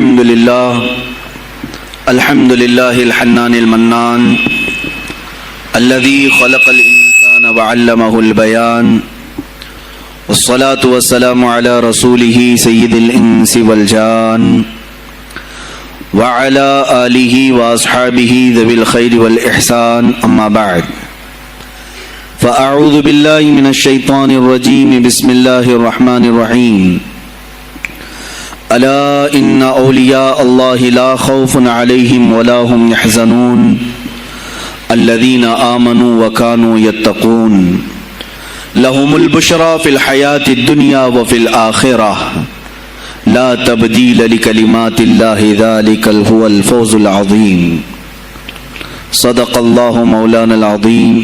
الحمد لله الحنان المنان الذي خلق الإنسان وعلمه البيان والصلاة والسلام على رسوله سيد الإنس والجان وعلى آله وأصحابه ذوي الخير والإحسان أما بعد فأعوذ بالله من الشيطان الرجيم بسم الله الرحمن الرحيم ألا إن أولياء الله لا خوف عليهم ولا هم يحزنون الذين آمنوا وكانوا يتقون لهم البشرى في الحياة الدنيا وفي الآخرة لا تبديل لكلمات الله ذلك هو الفوز العظيم صدق الله مولانا العظيم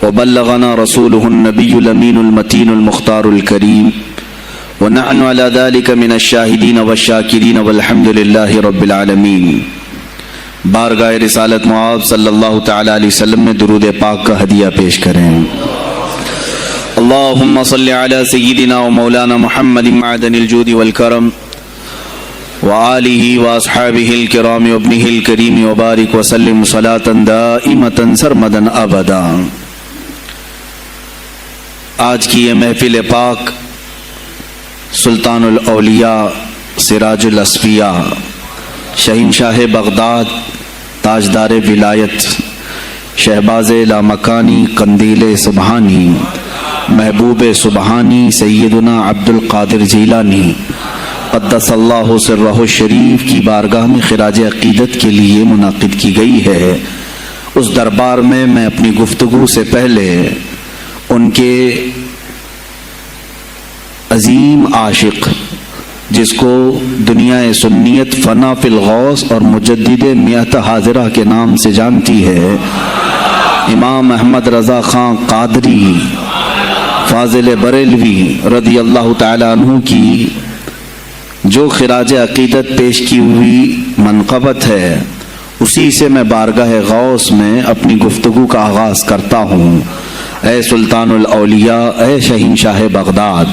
وبلغنا رسوله النبي الأمين المتين المختار الكريم ونحن على ذلك من الشاهدين والشاكرين والحمد لله رب العالمين۔ بارگاہ رسالت معاب صلی اللہ تعالی علیہ وسلم میں درود پاک کا ہدیہ پیش کریں۔ اللہم صلی علی سیدنا و مولانا محمد معدن الجود والکرم وآلہ واصحابہ الکرام وابنہ الکریم وبارک وسلم صلاة دائمة سرمدا ابدا۔ آج کی یہ محفل پاک سلطان الاولیاء سراج الاصفیاء شہنشاہ بغداد تاجدار ولایت شہباز لامکانی قندیل سبحانی محبوب سبحانی سیدنا عبد القادر جیلانی قدس اللہ سرہ الشریف کی بارگاہ میں خراج عقیدت کے لیے منعقد کی گئی ہے۔ اس دربار میں میں اپنی گفتگو سے پہلے ان کے عظیم عاشق جس کو دنیا سنیت فنا فی الغوث اور مجدد میت حاضرہ کے نام سے جانتی ہے، امام احمد رضا خان قادری فاضل بریلوی رضی اللہ تعالی عنہ کی جو خراج عقیدت پیش کی ہوئی منقبت ہے، اسی سے میں بارگاہ غوث میں اپنی گفتگو کا آغاز کرتا ہوں۔ اے سلطان الاولیاء، اے شہنشاہ بغداد،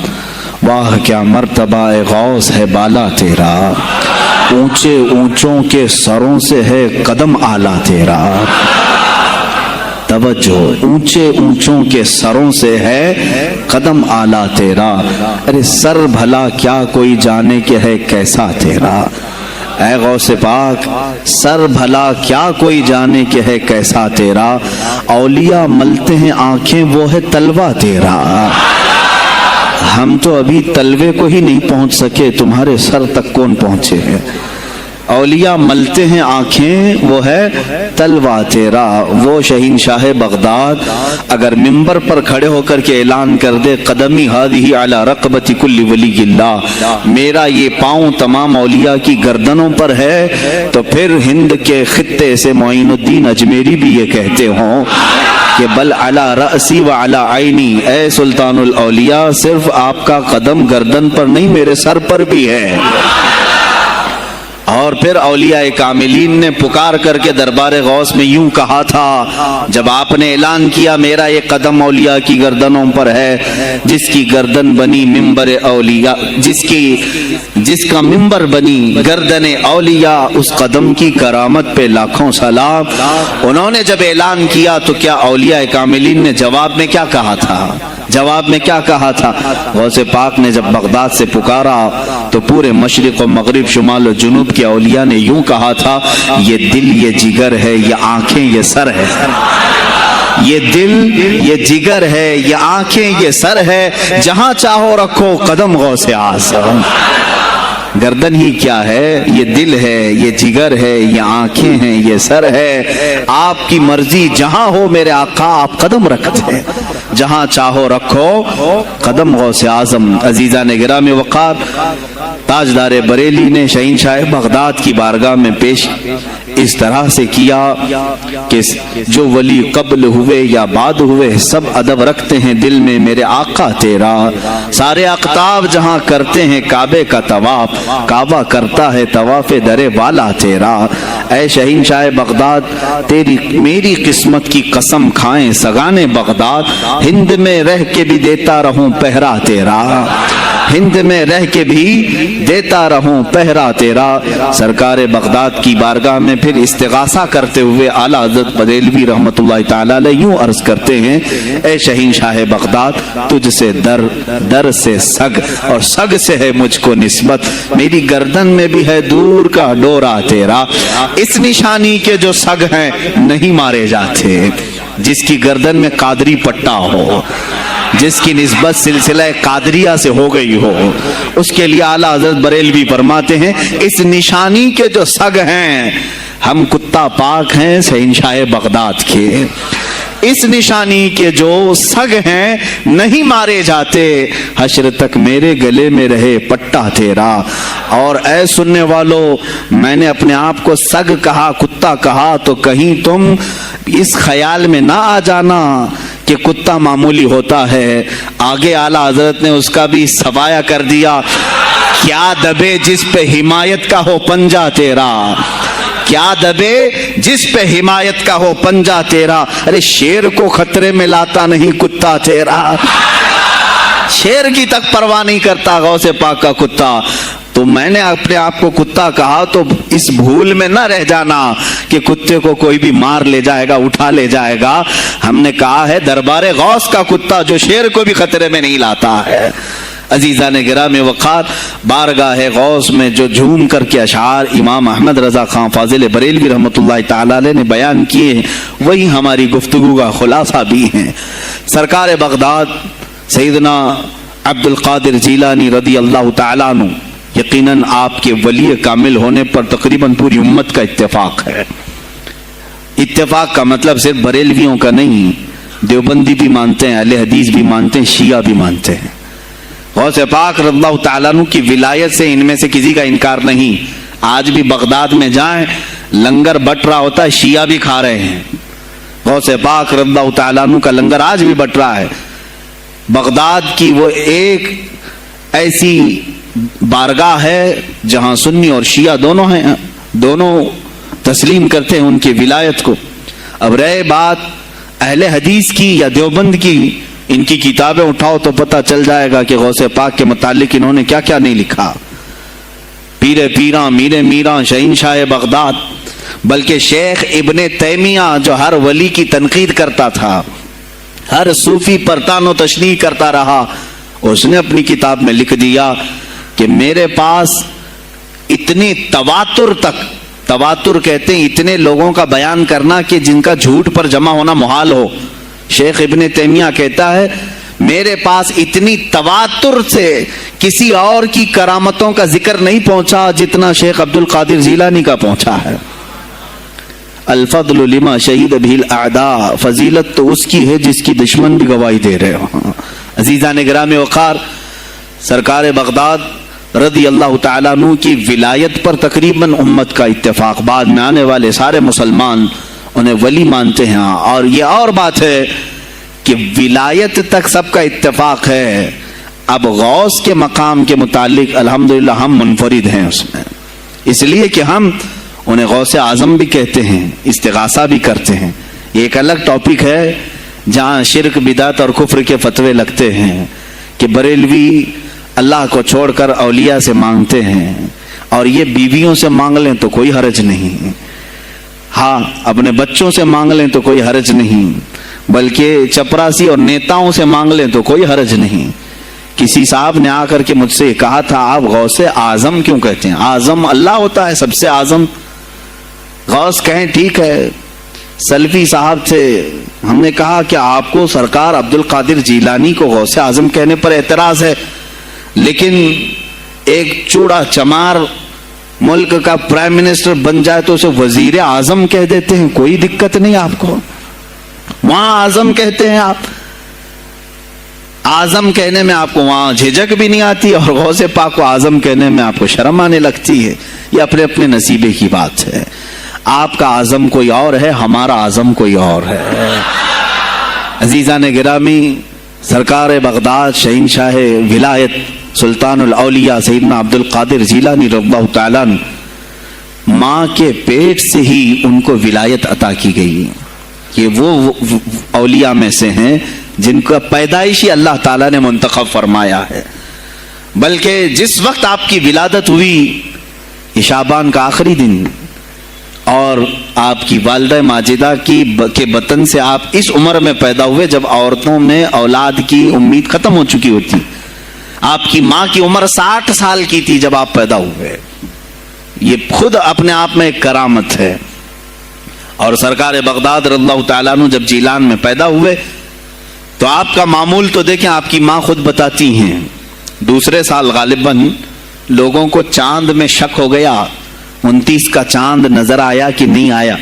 واہ کیا مرتبہ اے غوث ہے بالا تیرا، اونچے اونچوں کے سروں سے ہے قدم اعلیٰ تیرا۔ توجہ، اونچے اونچوں کے سروں سے ہے قدم اعلیٰ تیرا، ارے سر بھلا کیا کوئی جانے کہ ہے کیسا تیرا۔ اے غوث پاک، سر بھلا کیا کوئی جانے کہ ہے کیسا تیرا، اولیاء ملتے ہیں آنکھیں وہ ہے تلوہ تیرا۔ ہم تو ابھی تلوے کو ہی نہیں پہنچ سکے، تمہارے سر تک کون پہنچے ہیں۔ اولیاء ملتے ہیں آنکھیں وہ ہے تلوہ تیرا۔ وہ شہنشاہ بغداد اگر منبر پر کھڑے ہو کر کے اعلان کر دے قدمی ہادی علی رقبت کل ولی اللہ، میرا یہ پاؤں تمام اولیاء کی گردنوں پر ہے، تو پھر ہند کے خطے سے معین الدین اجمیری بھی یہ کہتے ہوں کہ بل علی رأسی و علی عینی، اے سلطان الاولیاء صرف آپ کا قدم گردن پر نہیں میرے سر پر بھی ہے۔ اور پھر اولیاء کاملین نے پکار کر کے دربار غوث میں یوں کہا تھا جب آپ نے اعلان کیا میرا یہ قدم اولیاء کی گردنوں پر ہے، جس کی گردن بنی منبر اولیاء، جس کا منبر بنی گردن اولیاء، اس قدم کی کرامت پہ لاکھوں سلام۔ انہوں نے جب اعلان کیا تو کیا اولیاء کاملین نے جواب میں کیا کہا تھا؟ جواب میں کیا کہا تھا؟ غوث پاک نے جب بغداد سے پکارا تو پورے مشرق و مغرب شمال و جنوب کے اولیاء نے یوں کہا تھا، یہ دل یہ جگر ہے، یہ آنکھیں یہ سر ہے۔ یہ دل یہ جگر ہے، یہ آنکھیں یہ سر ہے، جہاں چاہو رکھو قدم غوث اعظم۔ گردن ہی کیا ہے، یہ دل ہے، یہ جگر ہے، یہ آنکھیں ہیں، یہ سر ہے، آپ کی مرضی جہاں ہو میرے آقا آپ قدم رکھتے ہیں، جہاں چاہو رکھو قدم غوث اعظم۔ عزیزان گرامی وقار، تاجدار بریلی نے شہنشاہ بغداد کی بارگاہ میں پیش اس طرح سے کیا کہ جو ولی قبل ہوئے یا بعد ہوئے سب ادب رکھتے ہیں دل میں میرے آقا تیرا، سارے اقطاب جہاں کرتے ہیں کعبے کا طواف، کعبہ کرتا ہے طواف در والا تیرا۔ اے شہنشاہ بغداد، تیری میری قسمت کی قسم کھائیں سگانے بغداد، ہند میں رہ کے بھی دیتا رہوں پہرا تیرا۔ ہند میں رہ کے بھی دیتا رہوں پہرا تیرا۔ سرکار بغداد کی بارگاہ میں پھر استغاثہ کرتے ہوئے اعلیٰ حضرت بریلوی رحمۃ اللہ تعالی علیہ یوں عرض کرتے ہیں، اے شہین شاہ بغداد، تجھ سے در، در سے سگ، اور سگ سے ہے مجھ کو نسبت، میری گردن میں بھی ہے دور کا ڈورا تیرا۔ اس نشانی کے جو سگ ہیں نہیں مارے جاتے، جس کی گردن میں قادری پٹا ہو، جس کی نسبت سلسلہ قادریہ سے ہو گئی ہو، اس کے لیے اعلیٰ حضرت بریلوی فرماتے ہیں اس نشانی کے جو سگ ہیں، ہم کتا پاک ہیں شہنشاہ بغداد کے، اس نشانی کے جو سگ ہیں نہیں مارے جاتے، حشر تک میرے گلے میں رہے پٹا تیرا۔ اور اے سننے والو، میں نے اپنے آپ کو سگ کہا، کتا کہا، تو کہیں تم اس خیال میں نہ آ جانا کہ کتا معمولی ہوتا ہے۔ آگے اعلیٰ حضرت نے اس کا بھی سوایہ کر دیا، کیا دبے جس پہ حمایت کا ہو پنجہ تیرا، کیا دبے جس پہ حمایت کا ہو پنجہ تیرا۔ ارے شیر کو خطرے میں لاتا نہیں کتا تیرا، شیر کی تک پرواہ نہیں کرتا غوث پاک کا کتا۔ تو میں نے اپنے آپ کو کتا کہا تو اس بھول میں نہ رہ جانا کہ کتے کو کوئی بھی مار لے جائے گا، اٹھا لے جائے گا۔ ہم نے کہا ہے دربار غوث کا کتا جو شیر کو بھی خطرے میں نہیں لاتا ہے۔ عزیزان گرامی وقار، بارگاہ غوث میں جو جھوم کر کے اشعار امام احمد رضا خان فاضل بریلوی رحمۃ اللہ تعالی علیہ نے بیان کیے ہیں، وہی ہماری گفتگو کا خلاصہ بھی ہیں۔ سرکار بغداد سیدنا عبد القادر جیلانی رضی اللہ تعالیٰ عنہ، یقیناً آپ کے ولی کامل ہونے پر تقریباً پوری امت کا اتفاق ہے۔ اتفاق کا مطلب صرف بریلویوں کا نہیں، دیوبندی بھی مانتے ہیں، اہل حدیث بھی مانتے ہیں، شیعہ بھی مانتے ہیں۔ غوث پاک رضی اللہ تعالیٰ عنہ کی ولایت سے ان میں سے کسی کا انکار نہیں۔ آج بھی بغداد میں جائیں، لنگر بٹ رہا ہوتا ہے، شیعہ بھی کھا رہے ہیں۔ غوث پاک رضی اللہ تعالیٰ عنہ کا لنگر آج بھی بٹ رہا ہے۔ بغداد کی وہ ایک ایسی بارگاہ ہے جہاں سنی اور شیعہ دونوں ہیں، دونوں تسلیم کرتے ہیں ان کی ولایت کو۔ اب رہے بات اہل حدیث کی یا دیوبند کی، ان کی کتابیں اٹھاؤ تو پتہ چل جائے گا کہ غوث پاک کے متعلق انہوں نے کیا کیا نہیں لکھا۔ پیر پیراں، میر میراں، شہین شاہ بغداد، بلکہ شیخ ابن تیمیہ جو ہر ولی کی تنقید کرتا تھا، ہر صوفی پر تان و تشنیع کرتا رہا، اس نے اپنی کتاب میں لکھ دیا کہ میرے پاس اتنی تواتر تک، تواتر کہتے ہیں اتنے لوگوں کا بیان کرنا کہ جن کا جھوٹ پر جمع ہونا محال ہو۔ شیخ ابن تیمیہ کہتا ہے میرے پاس اتنی تواتر سے کسی اور کی کرامتوں کا ذکر نہیں پہنچا جتنا شیخ عبد القادر جیلانی کا پہنچا ہے۔ الفضل لما شہید بھی الاعداء، فضیلت تو اس کی ہے جس کی دشمن بھی گواہی دے رہے ہوں۔ عزیزان گرامی وقار، سرکار بغداد رضی اللہ تعالیٰ عنہ کی ولایت پر تقریباً امت کا اتفاق، بعد میں آنے والے سارے مسلمان انہیں ولی مانتے ہیں۔ اور یہ اور بات ہے کہ ولایت تک سب کا اتفاق ہے، اب غوث کے مقام کے متعلق الحمدللہ ہم منفرد ہیں اس میں، اس لیے کہ ہم انہیں غوث اعظم بھی کہتے ہیں، استغاثہ بھی کرتے ہیں۔ یہ ایک الگ ٹاپک ہے جہاں شرک، بدعت اور کفر کے فتوے لگتے ہیں کہ بریلوی اللہ کو چھوڑ کر اولیاء سے مانگتے ہیں، اور یہ بیویوں سے مانگ لیں تو کوئی حرج نہیں، ہاں اپنے بچوں سے مانگ لیں تو کوئی حرج نہیں، بلکہ چپراسی اور نیتاؤں سے مانگ لیں تو کوئی حرج نہیں۔ کسی صاحب نے آ کر کے مجھ سے کہا تھا آپ غوث اعظم کیوں کہتے ہیں؟ اعظم اللہ ہوتا ہے، سب سے اعظم غوث کہیں ٹھیک ہے۔ سلفی صاحب تھے، ہم نے کہا کہ آپ کو سرکار عبد القادر جیلانی کو غوث اعظم کہنے پر اعتراض ہے، لیکن ایک چوڑا چمار ملک کا پرائم منسٹر بن جائے تو اسے وزیر اعظم کہہ دیتے ہیں، کوئی دقت نہیں آپ کو، وہاں اعظم کہتے ہیں آپ، اعظم کہنے میں آپ کو وہاں جھجک بھی نہیں آتی، اور غوث پاک کو اعظم کہنے میں آپ کو شرم آنے لگتی ہے۔ یہ اپنے اپنے نصیبے کی بات ہے، آپ کا اعظم کوئی اور ہے، ہمارا اعظم کوئی اور ہے۔ عزیزان گرامی، سرکار بغداد شہین شاہ ولایت سلطان الاولیاء سیدنا عبد القادر جیلانی رضی اللہ تعالیٰ عنہ، ماں کے پیٹ سے ہی ان کو ولایت عطا کی گئی۔ یہ وہ اولیاء میں سے ہیں جن کا پیدائشی اللہ تعالیٰ نے منتخب فرمایا ہے، بلکہ جس وقت آپ کی ولادت ہوئی یہ شعبان کا آخری دن، اور آپ کی والدہ ماجدہ کے بطن سے آپ اس عمر میں پیدا ہوئے جب عورتوں میں اولاد کی امید ختم ہو چکی ہوتی. آپ کی ماں کی عمر 60 سال کی تھی جب آپ پیدا ہوئے. یہ خود اپنے آپ میں ایک کرامت ہے. اور سرکار بغداد رضی اللہ تعالیٰ عنہ جب جیلان میں پیدا ہوئے تو آپ کا معمول تو دیکھیں، آپ کی ماں خود بتاتی ہیں دوسرے سال غالباً لوگوں کو چاند میں شک ہو گیا، 29 کا چاند نظر آیا کہ نہیں آیا.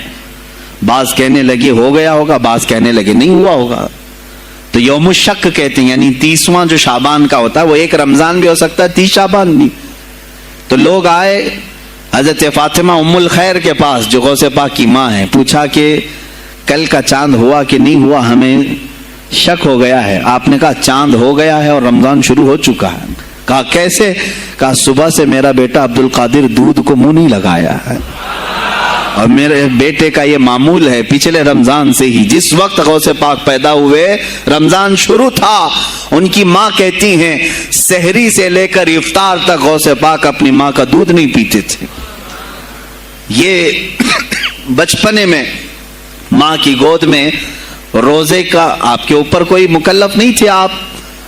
بعض کہنے لگے ہو گیا ہوگا، بعض کہنے لگے نہیں ہوا ہوگا. تو یوم الشک کہتے ہیں، یعنی 30واں جو شعبان کا ہوتا ہے وہ ایک رمضان بھی ہو سکتا ہے، 30 شعبان بھی. تو لوگ آئے حضرت فاطمہ ام الخیر کے پاس جو غوث پاک کی ماں ہے، پوچھا کہ کل کا چاند ہوا کہ نہیں ہوا، ہمیں شک ہو گیا ہے. آپ نے کہا چاند ہو گیا ہے اور رمضان شروع ہو چکا ہے. کہا کیسے؟ کہا صبح سے میرا بیٹا عبد القادر دودھ کو منہ نہیں لگایا ہے، اور میرے بیٹے کا یہ معمول ہے پچھلے رمضان سے ہی. جس وقت غوث پاک پیدا ہوئے رمضان شروع تھا. ان کی ماں کہتی ہیں سحری سے لے کر افطار تک غوث پاک اپنی ماں کا دودھ نہیں پیتے تھے. یہ بچپنے میں ماں کی گود میں روزے کا آپ کے اوپر کوئی مکلف نہیں تھے، آپ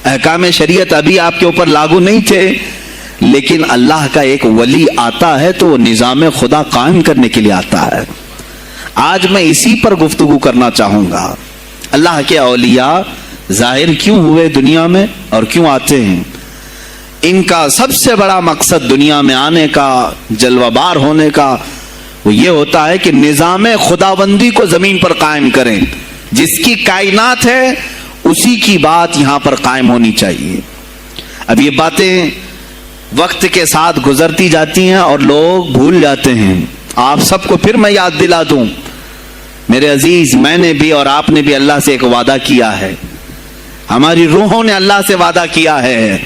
احکام شریعت ابھی آپ کے اوپر لاگو نہیں تھے، لیکن اللہ کا ایک ولی آتا ہے تو وہ نظام خدا قائم کرنے کے لیے آتا ہے. آج میں اسی پر گفتگو کرنا چاہوں گا. اللہ کے اولیاء ظاہر کیوں ہوئے دنیا میں اور کیوں آتے ہیں؟ ان کا سب سے بڑا مقصد دنیا میں آنے کا، جلوہ بار ہونے کا، وہ یہ ہوتا ہے کہ نظام خداوندی کو زمین پر قائم کریں. جس کی کائنات ہے اسی کی بات یہاں پر قائم ہونی چاہیے. اب یہ باتیں وقت کے ساتھ گزرتی جاتی ہیں اور لوگ بھول جاتے ہیں. آپ سب کو پھر میں یاد دلا دوں، میرے عزیز، میں نے بھی اور آپ نے بھی اللہ سے ایک وعدہ کیا ہے. ہماری روحوں نے اللہ سے وعدہ کیا ہے.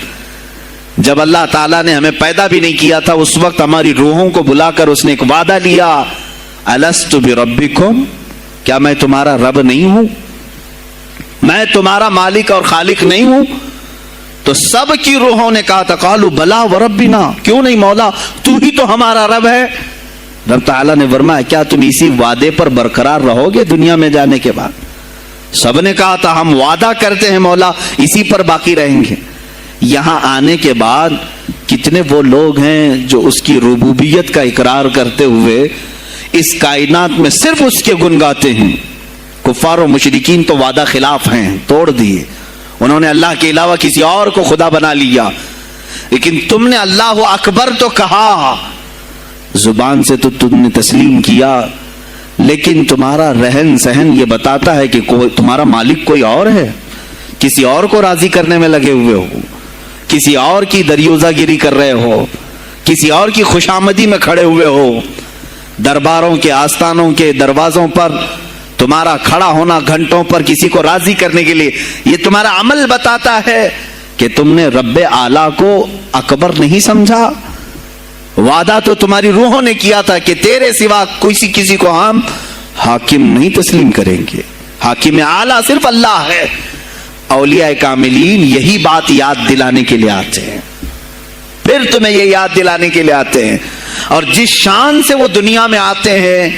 جب اللہ تعالیٰ نے ہمیں پیدا بھی نہیں کیا تھا اس وقت ہماری روحوں کو بلا کر اس نے ایک وعدہ لیا، الست بربکم، کیا میں تمہارا رب نہیں ہوں؟ میں تمہارا مالک اور خالق نہیں ہوں؟ تو سب کی روحوں نے کہا تھا قالوا بلا وربنا، کیوں نہیں مولا، تو ہی تو ہمارا رب ہے. رب تعالیٰ نے فرمایا کیا تم اسی وعدے پر برقرار رہو گے دنیا میں جانے کے بعد؟ سب نے کہا تھا ہم وعدہ کرتے ہیں مولا اسی پر باقی رہیں گے. یہاں آنے کے بعد کتنے وہ لوگ ہیں جو اس کی ربوبیت کا اقرار کرتے ہوئے اس کائنات میں صرف اس کے گن گاتے ہیں. کفار و مشرکین تو وعدہ خلاف ہیں، توڑ دیے، انہوں نے اللہ کے علاوہ کسی اور کو خدا بنا لیا. لیکن تم نے اللہ اکبر تو کہا، زبان سے تو تم نے تسلیم کیا، لیکن تمہارا رہن سہن یہ بتاتا ہے کہ تمہارا مالک کوئی اور ہے. کسی اور کو راضی کرنے میں لگے ہوئے ہو، کسی اور کی دریوزہ گیری کر رہے ہو، کسی اور کی خوشامدی میں کھڑے ہوئے ہو. درباروں کے آستانوں کے دروازوں پر تمہارا کھڑا ہونا گھنٹوں پر کسی کو راضی کرنے کے لیے، یہ تمہارا عمل بتاتا ہے کہ تم نے رب اعلیٰ کو اکبر نہیں سمجھا. وعدہ تو تمہاری روحوں نے کیا تھا کہ تیرے سوا کسی کو ہم حاکم نہیں تسلیم کریں گے، حاکم اعلیٰ صرف اللہ ہے. اولیاء کاملین یہی بات یاد دلانے کے لیے آتے ہیں، پھر تمہیں یہ یاد دلانے کے لیے آتے ہیں. اور جس شان سے وہ دنیا میں آتے ہیں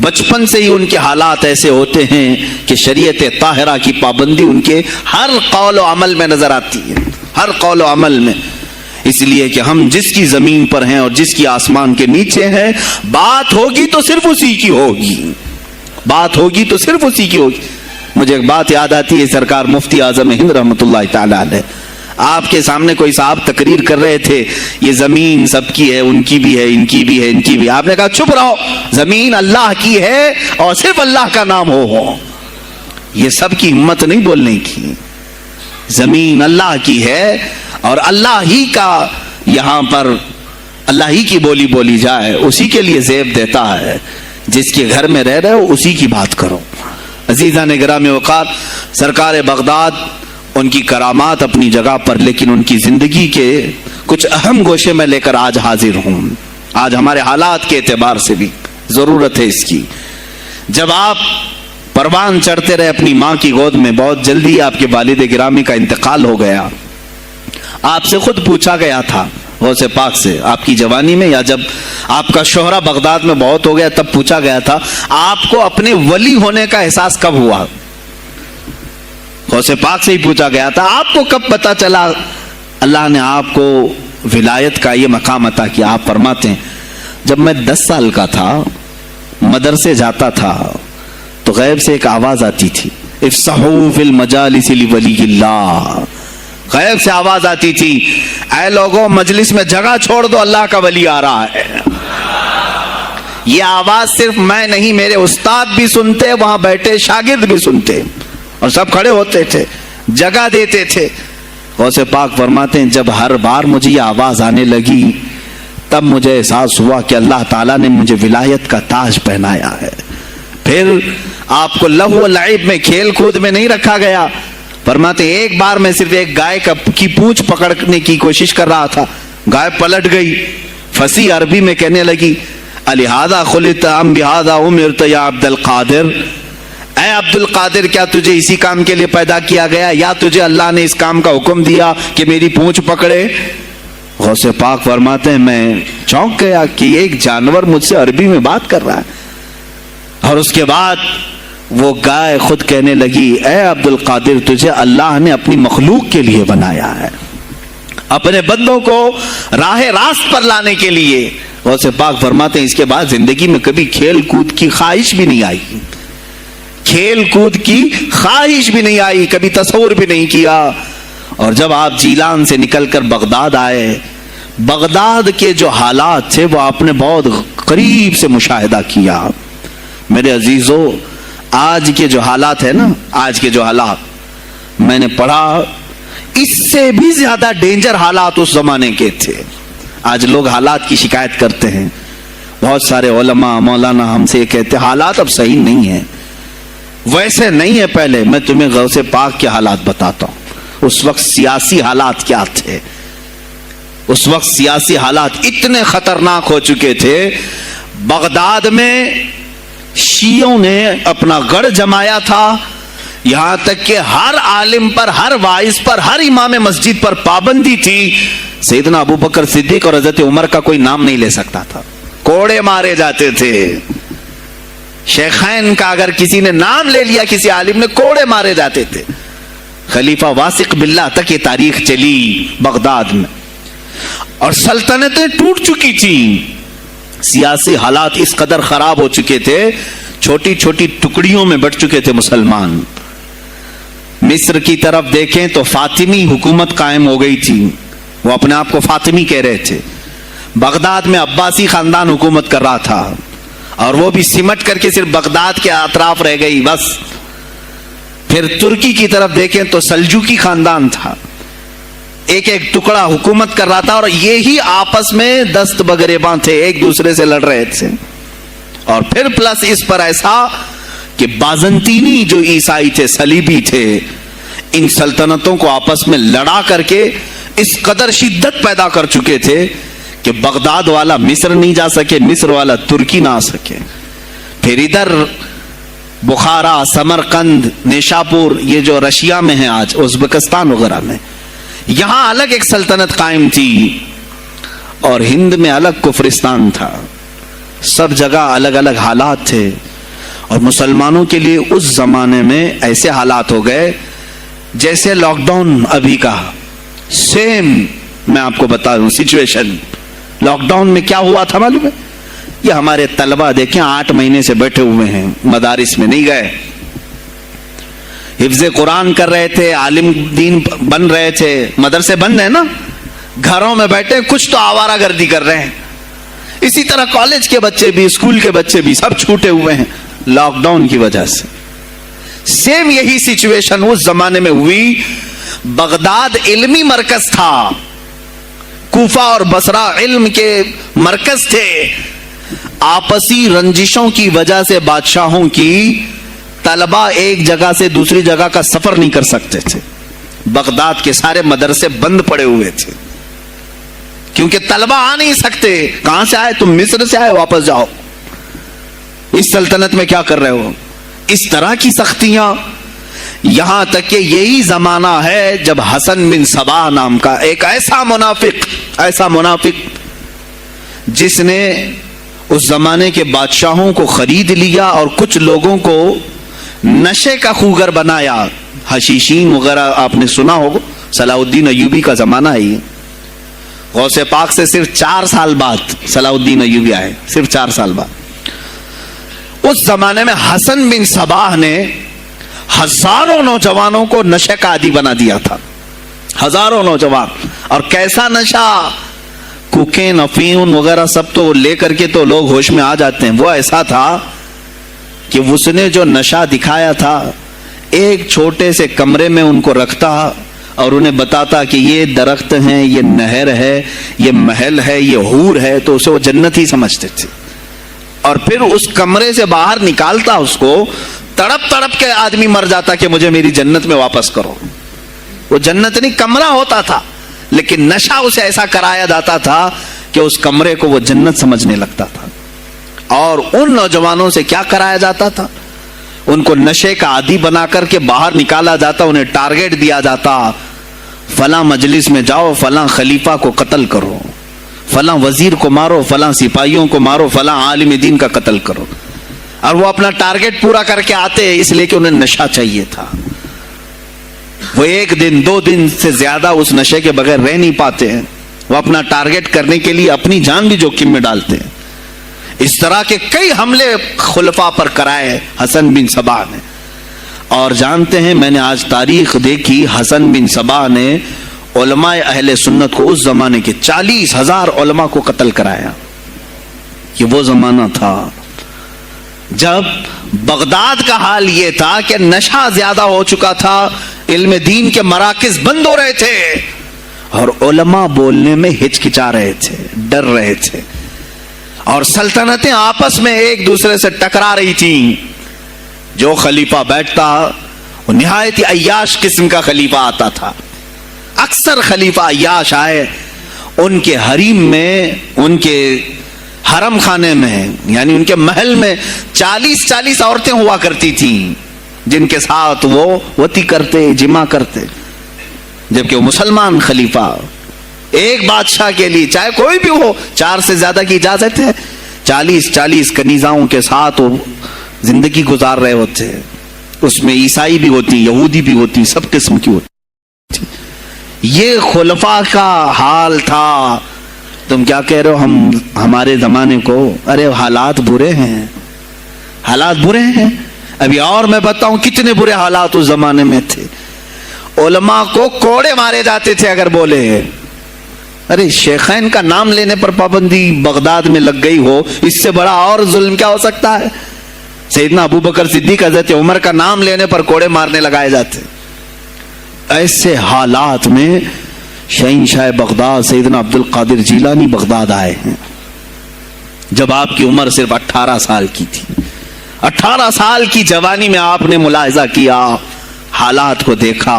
بچپن سے ہی ان کے حالات ایسے ہوتے ہیں کہ شریعت طاہرہ کی پابندی ان کے ہر قول و عمل میں نظر آتی ہے، ہر قول و عمل میں. اس لیے کہ ہم جس کی زمین پر ہیں اور جس کی آسمان کے نیچے ہیں، بات ہوگی تو صرف اسی کی ہوگی، بات ہوگی تو صرف اسی کی ہوگی. مجھے ایک بات یاد آتی ہے، سرکار مفتی اعظم ہند رحمۃ اللہ تعالی علیہ، آپ کے سامنے کوئی صاحب تقریر کر رہے تھے، یہ زمین سب کی ہے، ان کی بھی ہے، ان کی بھی ہے، ان کی بھی ہے. آپ نے کہا چپ رہو، زمین اللہ کی ہے اور صرف اللہ کا نام ہو. یہ سب کی ہمت نہیں بولنے کی. زمین اللہ کی ہے اور اللہ ہی کا یہاں پر اللہ ہی کی بولی بولی جائے، اسی کے لیے زیب دیتا ہے. جس کے گھر میں رہ رہے ہو اسی کی بات کرو. عزیزان گرامی وقار، سرکار بغداد، ان کی کرامات اپنی جگہ پر، لیکن ان کی زندگی کے کچھ اہم گوشے میں لے کر آج حاضر ہوں. آج ہمارے حالات کے اعتبار سے بھی ضرورت ہے اس کی. جب آپ پروان چڑھتے رہے اپنی ماں کی گود میں، بہت جلدی آپ کے والد گرامی کا انتقال ہو گیا. آپ سے خود پوچھا گیا تھا غوث پاک سے آپ کی جوانی میں، یا جب آپ کا شہرہ بغداد میں بہت ہو گیا تب پوچھا گیا تھا آپ کو اپنے ولی ہونے کا احساس کب ہوا؟ غوث پاک سے ہی پوچھا گیا تھا آپ کو کب پتا چلا اللہ نے آپ کو ولایت کا یہ مقام عطا کیا؟ آپ فرماتے ہیں جب میں 10 سال کا تھا، مدرسے جاتا تھا تو غیب سے ایک آواز آتی تھی، افصحوا فی المجالس لولی اللہ، غیب سے آواز آتی تھی اے لوگوں مجلس میں جگہ چھوڑ دو، اللہ کا ولی آ رہا ہے۔ یہ آواز صرف میں نہیں، میرے استاد بھی سنتے، وہاں بیٹھے شاگرد بھی سنتے، اور سب کھڑے ہوتے تھے، جگہ دیتے تھے۔ غوث پاک فرماتے ہیں جب ہر بار مجھے یہ آواز آنے لگی تب مجھے احساس ہوا کہ اللہ تعالیٰ نے مجھے ولایت کا تاج پہنایا ہے۔ پھر آپ کو لہو و لعب میں، کھیل کود میں نہیں رکھا گیا۔ فرماتے ہیں ایک بار میں صرف ایک گائے کی پونچھ پکڑنے کی کوشش کر رہا تھا، گائے پلٹ گئی، فصیح عربی میں کہنے لگی الہذا خلقت ام بہذا امرت یا عبد القادر، اے عبد القادر کیا تجھے اسی کام کے لیے پیدا کیا گیا، یا تجھے اللہ نے اس کام کا حکم دیا کہ میری پونچھ پکڑے؟ غوث پاک فرماتے ہیں میں چونک گیا کہ ایک جانور مجھ سے عربی میں بات کر رہا ہے۔ اور اس کے بعد وہ گائے خود کہنے لگی اے عبد القادر تجھے اللہ نے اپنی مخلوق کے لیے بنایا ہے، اپنے بندوں کو راہ راست پر لانے کے لیے۔ غوث پاک فرماتے ہیں اس کے بعد زندگی میں کبھی کھیل کود کی خواہش بھی نہیں آئی، کھیل کود کی خواہش بھی نہیں آئی، کبھی تصور بھی نہیں کیا۔ اور جب آپ جیلان سے نکل کر بغداد آئے، بغداد کے جو حالات تھے وہ آپ نے بہت قریب سے مشاہدہ کیا۔ میرے عزیزو آج کے جو حالات ہیں نا، آج کے جو حالات میں نے پڑھا اس سے بھی زیادہ ڈینجر حالات اس زمانے کے تھے۔ آج لوگ حالات کی شکایت کرتے ہیں، بہت سارے علماء مولانا ہم سے یہ کہتے ہیں حالات اب صحیح نہیں ہیں، ویسے نہیں ہے پہلے۔ میں تمہیں غوث پاک کے حالات بتاتا ہوں، اس وقت سیاسی حالات کیا تھے۔ اس وقت سیاسی حالات اتنے خطرناک ہو چکے تھے، بغداد میں شیعوں نے اپنا گڑھ جمایا تھا، یہاں تک کہ ہر عالم پر، ہر واعظ پر، ہر امام مسجد پر پابندی تھی، سیدنا ابو بکر صدیق اور حضرت عمر کا کوئی نام نہیں لے سکتا تھا، کوڑے مارے جاتے تھے۔ شیخین کا اگر کسی نے نام لے لیا کسی عالم نے، کوڑے مارے جاتے تھے۔ خلیفہ واثق باللہ تک یہ تاریخ چلی بغداد میں، اور سلطنتیں ٹوٹ چکی تھی، سیاسی حالات اس قدر خراب ہو چکے تھے، چھوٹی چھوٹی ٹکڑیوں میں بٹ چکے تھے مسلمان۔ مصر کی طرف دیکھیں تو فاطمی حکومت قائم ہو گئی تھی، وہ اپنے آپ کو فاطمی کہہ رہے تھے۔ بغداد میں عباسی خاندان حکومت کر رہا تھا، اور وہ بھی سمٹ کر کے صرف بغداد کے اطراف رہ گئی بس۔ پھر ترکی کی طرف دیکھیں تو سلجوکی خاندان تھا، ایک ایک ٹکڑا حکومت کر رہا تھا، اور یہی آپس میں دست بگریباں تھے، ایک دوسرے سے لڑ رہے تھے۔ اور پھر پلس اس پر ایسا کہ بازنطینی جو عیسائی تھے، صلیبی تھے، ان سلطنتوں کو آپس میں لڑا کر کے اس قدر شدت پیدا کر چکے تھے کہ بغداد والا مصر نہیں جا سکے، مصر والا ترکی نہ آ سکے۔ پھر ادھر بخارا، سمرقند، نیشاپور، یہ جو رشیا میں ہیں آج، ازبکستان وغیرہ میں، یہاں الگ ایک سلطنت قائم تھی، اور ہند میں الگ کفرستان تھا۔ سب جگہ الگ الگ حالات تھے، اور مسلمانوں کے لیے اس زمانے میں ایسے حالات ہو گئے جیسے لاک ڈاؤن ابھی کا سیم۔ میں آپ کو بتا دوں سچویشن، لاک ڈاؤن میں کیا ہوا تھا معلوم ہے؟ یہ ہمارے طلبہ دیکھیں 8 مہینے سے بیٹھے ہوئے ہیں، مدارس میں نہیں گئے، حفظ قرآن کر رہے تھے، عالم دین بن رہے تھے، مدرسے بند ہیں نا، گھروں میں بیٹھے کچھ تو آوارہ گردی کر رہے ہیں۔ اسی طرح کالج کے بچے بھی، اسکول کے بچے بھی، سب چھوٹے ہوئے ہیں لاک ڈاؤن کی وجہ سے۔ سیم یہی سچویشن اس زمانے میں ہوئی۔ بغداد علمی مرکز تھا، کوفہ اور بصرہ علم کے مرکز تھے، آپسی رنجشوں کی وجہ سے بادشاہوں کی طلبہ ایک جگہ سے دوسری جگہ کا سفر نہیں کر سکتے تھے، بغداد کے سارے مدرسے بند پڑے ہوئے تھے، کیونکہ طلبہ آ نہیں سکتے۔ کہاں سے آئے تم؟ مصر سے آئے، واپس جاؤ، اس سلطنت میں کیا کر رہے ہو؟ اس طرح کی سختیاں، یہاں تک کہ یہی زمانہ ہے جب حسن بن صباح نام کا ایک ایسا منافق جس نے اس زمانے کے بادشاہوں کو خرید لیا اور کچھ لوگوں کو نشے کا خوگر بنایا. حشیشین وغیرہ آپ نے سنا ہوگا, صلاح الدین ایوبی کا زمانہ ہے یہ. غوث پاک سے صرف 4 سال بعد صلاح الدین ایوبی آئے, صرف 4 سال بعد. اس زمانے میں حسن بن صباح نے ہزاروں نوجوانوں کو نشے کا عادی بنا دیا تھا, ہزاروں نوجوان. اور کیسا نشہ, کوکین, افیون وغیرہ سب تو لے کر کے تو لوگ ہوش میں آ جاتے ہیں. وہ ایسا تھا کہ اس نے جو نشہ دکھایا تھا, ایک چھوٹے سے کمرے میں ان کو رکھتا اور انہیں بتاتا کہ یہ درخت ہیں, یہ نہر ہے, یہ محل ہے, یہ حور ہے, تو اسے وہ جنت ہی سمجھتے تھے. اور پھر اس کمرے سے باہر نکالتا اس کو, تڑپ کے آدمی مر جاتا کہ مجھے میری جنت میں واپس کرو. وہ جنت نہیں کمرہ ہوتا تھا, لیکن نشہ اسے ایسا کرایا جاتا تھا کہ اس کمرے کو وہ جنت سمجھنے لگتا تھا. اور ان نوجوانوں سے کیا کرایا جاتا تھا, ان کو نشے کا عادی بنا کر کے باہر نکالا جاتا, انہیں ٹارگٹ دیا جاتا, فلاں مجلس میں جاؤ, فلاں خلیفہ کو قتل کرو, فلاں وزیر کو مارو, فلاں سپاہیوں کو مارو, فلاں عالم دین کا قتل کرو. اور وہ اپنا ٹارگٹ پورا کر کے آتے, اس لیے کہ انہیں نشہ چاہیے تھا. وہ 1 دن 2 دن سے زیادہ اس نشے کے بغیر رہ نہیں پاتے ہیں. وہ اپنا ٹارگٹ کرنے کے لیے اپنی جان بھی جوخم میں ڈالتے ہیں. اس طرح کے کئی حملے خلفاء پر کرائے حسن بن صباح نے. اور جانتے ہیں, میں نے آج تاریخ دیکھی, حسن بن صباح نے علماء اہل سنت کو اس زمانے کے 40,000 علماء کو قتل کرایا. یہ وہ زمانہ تھا جب بغداد کا حال یہ تھا کہ نشہ زیادہ ہو چکا تھا, علم دین کے مراکز بند ہو رہے تھے, اور علماء بولنے میں ہچکچا رہے تھے, ڈر رہے تھے, اور سلطنتیں آپس میں ایک دوسرے سے ٹکرا رہی تھیں. جو خلیفہ بیٹھتا وہ نہایت ہی عیاش قسم کا خلیفہ آتا تھا. اکثر خلیفہ عیاش آئے, ان کے حریم میں, ان کے حرم خانے میں, یعنی ان کے محل میں 40 عورتیں ہوا کرتی تھیں جن کے ساتھ وہ وتی کرتے, جمع کرتے. جبکہ وہ مسلمان خلیفہ, ایک بادشاہ کے لیے چاہے کوئی بھی ہو 4 سے زیادہ کی اجازت ہے, 40 کنیزاؤں کے ساتھ وہ زندگی گزار رہے ہوتے ہیں. اس میں عیسائی بھی ہوتی, یہودی بھی ہوتی, سب قسم کی ہوتی. یہ خلفاء کا حال تھا. تم کیا کہہ رہے ہو ہمارے زمانے کو؟ ارے حالات برے ہیں, حالات برے ہیں. ابھی اور میں بتاؤں کتنے برے حالات اس زمانے میں تھے. علماء کو کوڑے مارے جاتے تھے اگر بولے. ارے شیخین کا نام لینے پر پابندی بغداد میں لگ گئی ہو, اس سے بڑا اور ظلم کیا ہو سکتا ہے؟ سیدنا ابو بکر صدیق, حضرت عمر کا نام لینے پر کوڑے مارنے لگائے جاتے. ایسے حالات میں شہنشاہ بغداد سیدنا عبد القادر جیلانی بغداد آئے ہیں جب آپ کی عمر صرف 18 سال کی تھی. 18 سال کی جوانی میں آپ نے ملاحظہ کیا, حالات کو دیکھا,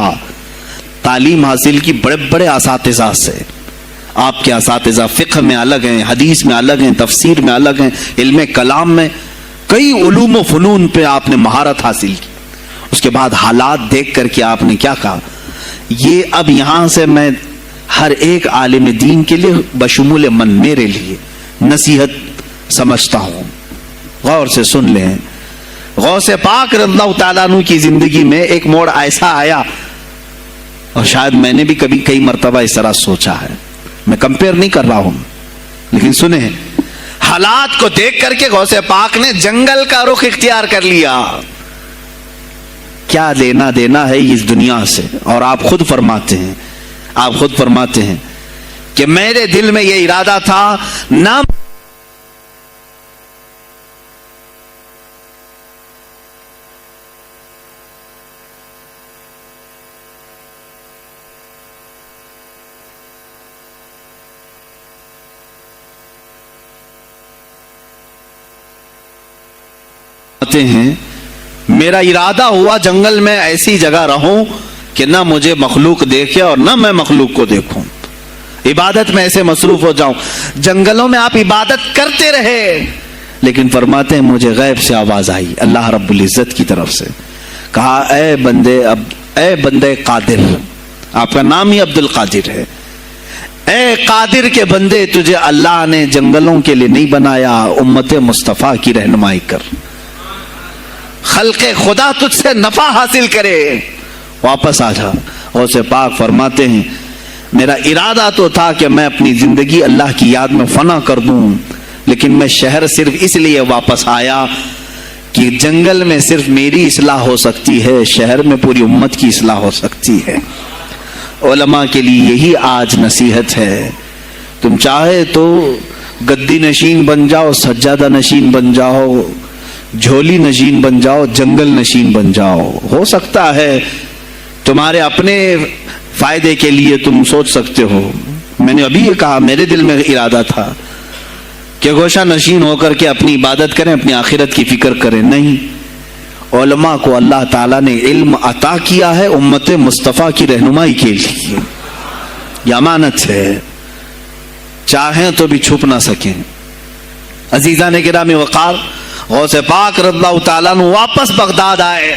تعلیم حاصل کی بڑے بڑے اساتذہ سے. آپ کے اساتذہ فقہ میں الگ ہیں, حدیث میں الگ ہیں, تفسیر میں الگ ہیں, علم کلام میں, کئی علوم و فنون پہ آپ نے مہارت حاصل کی. اس کے بعد حالات دیکھ کر کے آپ نے کیا کہا, یہ اب یہاں سے میں ہر ایک عالم دین کے لیے بشمول من میرے لیے نصیحت سمجھتا ہوں. غور سے سن لیں. غوث پاک رضی اللہ تعالیٰ عنہ کی زندگی میں ایک موڑ ایسا آیا, اور شاید میں نے بھی کبھی کئی مرتبہ اس طرح سوچا ہے, میں کمپیئر نہیں کر رہا ہوں, لیکن سنیں, حالات کو دیکھ کر کے غوث پاک نے جنگل کا رخ اختیار کر لیا. کیا لینا دینا ہے اس دنیا سے؟ اور آپ خود فرماتے ہیں کہ میرے دل میں یہ ارادہ تھا, نہ ہیں, میرا ارادہ ہوا جنگل میں ایسی جگہ رہوں کہ نہ مجھے مخلوق دیکھے اور نہ میں مخلوق کو دیکھوں, عبادت میں ایسے مصروف ہو جاؤں. جنگلوں میں آپ عبادت کرتے رہے, لیکن فرماتے ہیں مجھے غیب سے آواز آئی اللہ رب العزت کی طرف سے, کہا اے بندے قادر، آپ کا نام ہی عبد القادر ہے، اے قادر کے بندے، تجھے اللہ نے جنگلوں کے لیے نہیں بنایا، امت مصطفیٰ کی رہنمائی کر، خلق خدا تجھ سے نفع حاصل کرے، واپس آ جا۔ غوث پاک فرماتے ہیں میرا ارادہ تو تھا کہ میں اپنی زندگی اللہ کی یاد میں فنا کر دوں، لیکن میں شہر صرف اس لیے واپس آیا کہ جنگل میں صرف میری اصلاح ہو سکتی ہے، شہر میں پوری امت کی اصلاح ہو سکتی ہے۔ علماء کے لیے یہی آج نصیحت ہے، تم چاہے تو گدی نشین بن جاؤ، سجادہ نشین بن جاؤ، جھولی نشین بن جاؤ، جنگل نشین بن جاؤ، ہو سکتا ہے تمہارے اپنے فائدے کے لیے تم سوچ سکتے ہو۔ میں نے ابھی یہ کہا، میرے دل میں ارادہ تھا کہ گوشہ نشین ہو کر کے اپنی عبادت کریں، اپنی آخرت کی فکر کریں، نہیں، علماء کو اللہ تعالیٰ نے علم عطا کیا ہے امت مصطفیٰ کی رہنمائی کے لیے، یہ امانت ہے، چاہیں تو بھی چھپ نہ سکیں۔ عزیزان گرامی وقار، غوث پاک رضی اللہ تعالیٰ عنہ واپس بغداد آئے۔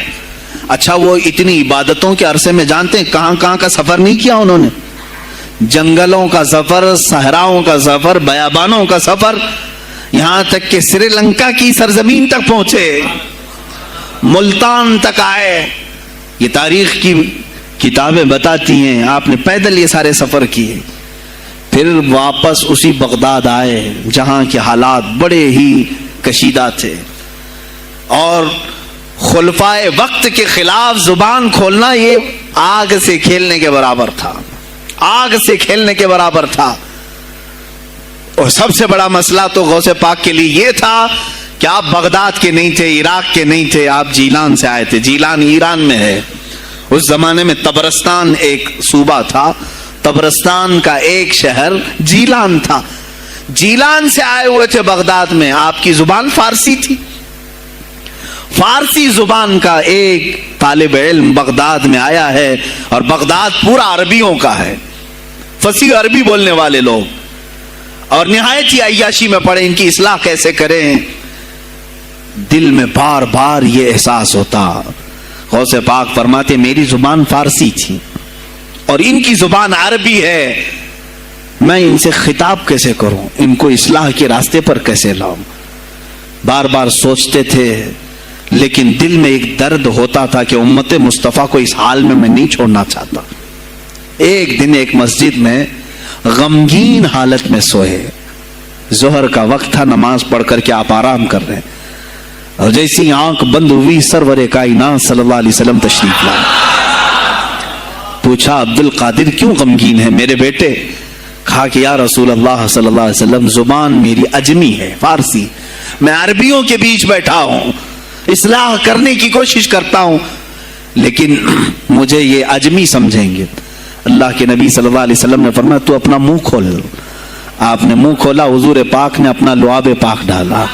اچھا، وہ اتنی عبادتوں کے عرصے میں جانتے ہیں کہاں کہاں کا سفر نہیں کیا انہوں نے؟ جنگلوں کا سفر، صحراؤں کا سفر، بیابانوں کا سفر، یہاں تک کہ سری لنکا کی سرزمین تک پہنچے، ملتان تک آئے۔ یہ تاریخ کی کتابیں بتاتی ہیں آپ نے پیدل یہ سارے سفر کیے، پھر واپس اسی بغداد آئے جہاں کے حالات بڑے ہی کشیدہ تھے، اور خلفائے وقت کے خلاف زبان کھولنا یہ آگ سے کھیلنے کے برابر تھا، آگ سے کھیلنے کے برابر تھا۔ اور سب سے بڑا مسئلہ تو غوث پاک کے لیے یہ تھا کہ آپ بغداد کے نہیں تھے، عراق کے نہیں تھے، آپ جیلان سے آئے تھے۔ جیلان ایران میں ہے، اس زمانے میں طبرستان ایک صوبہ تھا، طبرستان کا ایک شہر جیلان تھا، جیلان سے آئے ہوئے تھے بغداد میں۔ آپ کی زبان فارسی تھی، فارسی زبان کا ایک طالب علم بغداد میں آیا ہے، اور بغداد پورا عربیوں کا ہے، فصیح عربی بولنے والے لوگ، اور نہایت ہی عیاشی میں پڑے ان کی اصلاح کیسے کریں۔ دل میں بار بار یہ احساس ہوتا، غوث پاک فرماتے میری زبان فارسی تھی اور ان کی زبان عربی ہے، میں ان سے خطاب کیسے کروں، ان کو اصلاح کے راستے پر کیسے لاؤں؟ بار بار سوچتے تھے، لیکن دل میں ایک درد ہوتا تھا کہ امت مصطفیٰ کو اس حال میں نہیں چھوڑنا چاہتا۔ ایک دن ایک مسجد میں غمگین حالت میں سوئے، ظہر کا وقت تھا، نماز پڑھ کر کے آپ آرام کر رہے ہیں، اور جیسی آنکھ بند ہوئی سرور کائنات صلی اللہ علیہ وسلم تشریف لائے۔ پوچھا عبد القادر کیوں غمگین ہے میرے بیٹے؟ کہا کہ یا رسول اللہ صلی اللہ علیہ وسلم زبان میری اجمی ہے، فارسی، میں عربیوں کے بیچ بیٹھا ہوں، اصلاح کرنے کی کوشش کرتا ہوں، لیکن مجھے یہ اجمی سمجھیں گے۔ اللہ کے نبی صلی اللہ علیہ وسلم نے فرمایا تو اپنا منہ کھول۔ آپ نے منہ کھولا، حضور پاک نے اپنا لعاب پاک ڈالا،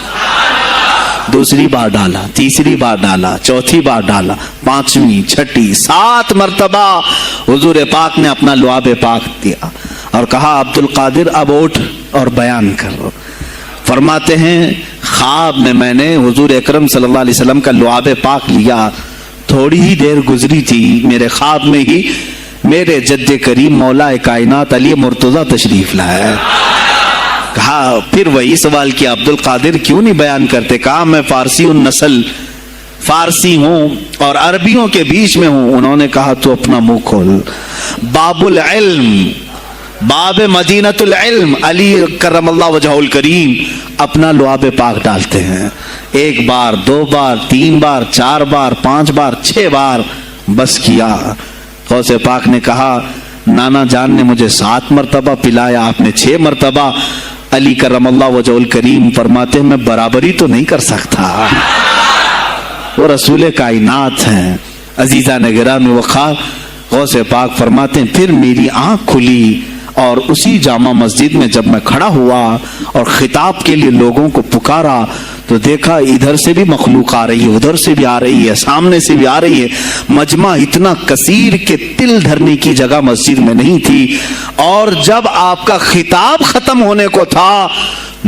دوسری بار ڈالا، تیسری بار ڈالا، چوتھی بار ڈالا، پانچویں، چھٹی، 7 مرتبہ حضور پاک نے اپنا لعاب پاک دیا اور کہا عبد القادر اب اٹھ اور بیان کرو۔ فرماتے ہیں خواب میں نے حضور اکرم صلی اللہ علیہ وسلم کا لعاب پاک لیا، تھوڑی ہی دیر گزری تھی، میرے خواب میں ہی میرے جد کریم مولا کائنات علی مرتضیٰ تشریف لائے۔ کہا پھر وہی سوال کیا عبد القادر کیوں نہیں بیان کرتے؟ کہا میں فارسی النسل، فارسی ہوں اور عربیوں کے بیچ میں ہوں۔ انہوں نے کہا تو اپنا منہ کھول۔ باب العلم، باب مدینۃ العلم، علی کرم اللہ وجہہ الکریم اپنا لعاب پاک ڈالتے ہیں، 1 بار، 2 بار، 3 بار، 4 بار، 5 بار، 6 بار، بس کیا۔ غوث پاک نے کہا نانا جان نے مجھے 7 مرتبہ پلایا، آپ نے 6 مرتبہ۔ علی کرم اللہ وجہ الکریم فرماتے ہیں میں برابری تو نہیں کر سکتا، وہ رسول کائنات ہیں۔ عزیزان گرامی وقار، غوث پاک فرماتے ہیں پھر میری آنکھ کھلی، اور اسی جامع مسجد میں جب میں کھڑا ہوا اور خطاب کے لیے لوگوں کو پکارا تو دیکھا ادھر سے بھی مخلوق آ رہی ہے، ادھر سے بھی آ رہی ہے، سامنے سے بھی آ رہی ہے، مجمع اتنا کثیر کہ تل دھرنے کی جگہ مسجد میں نہیں تھی۔ اور جب آپ کا خطاب ختم ہونے کو تھا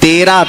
13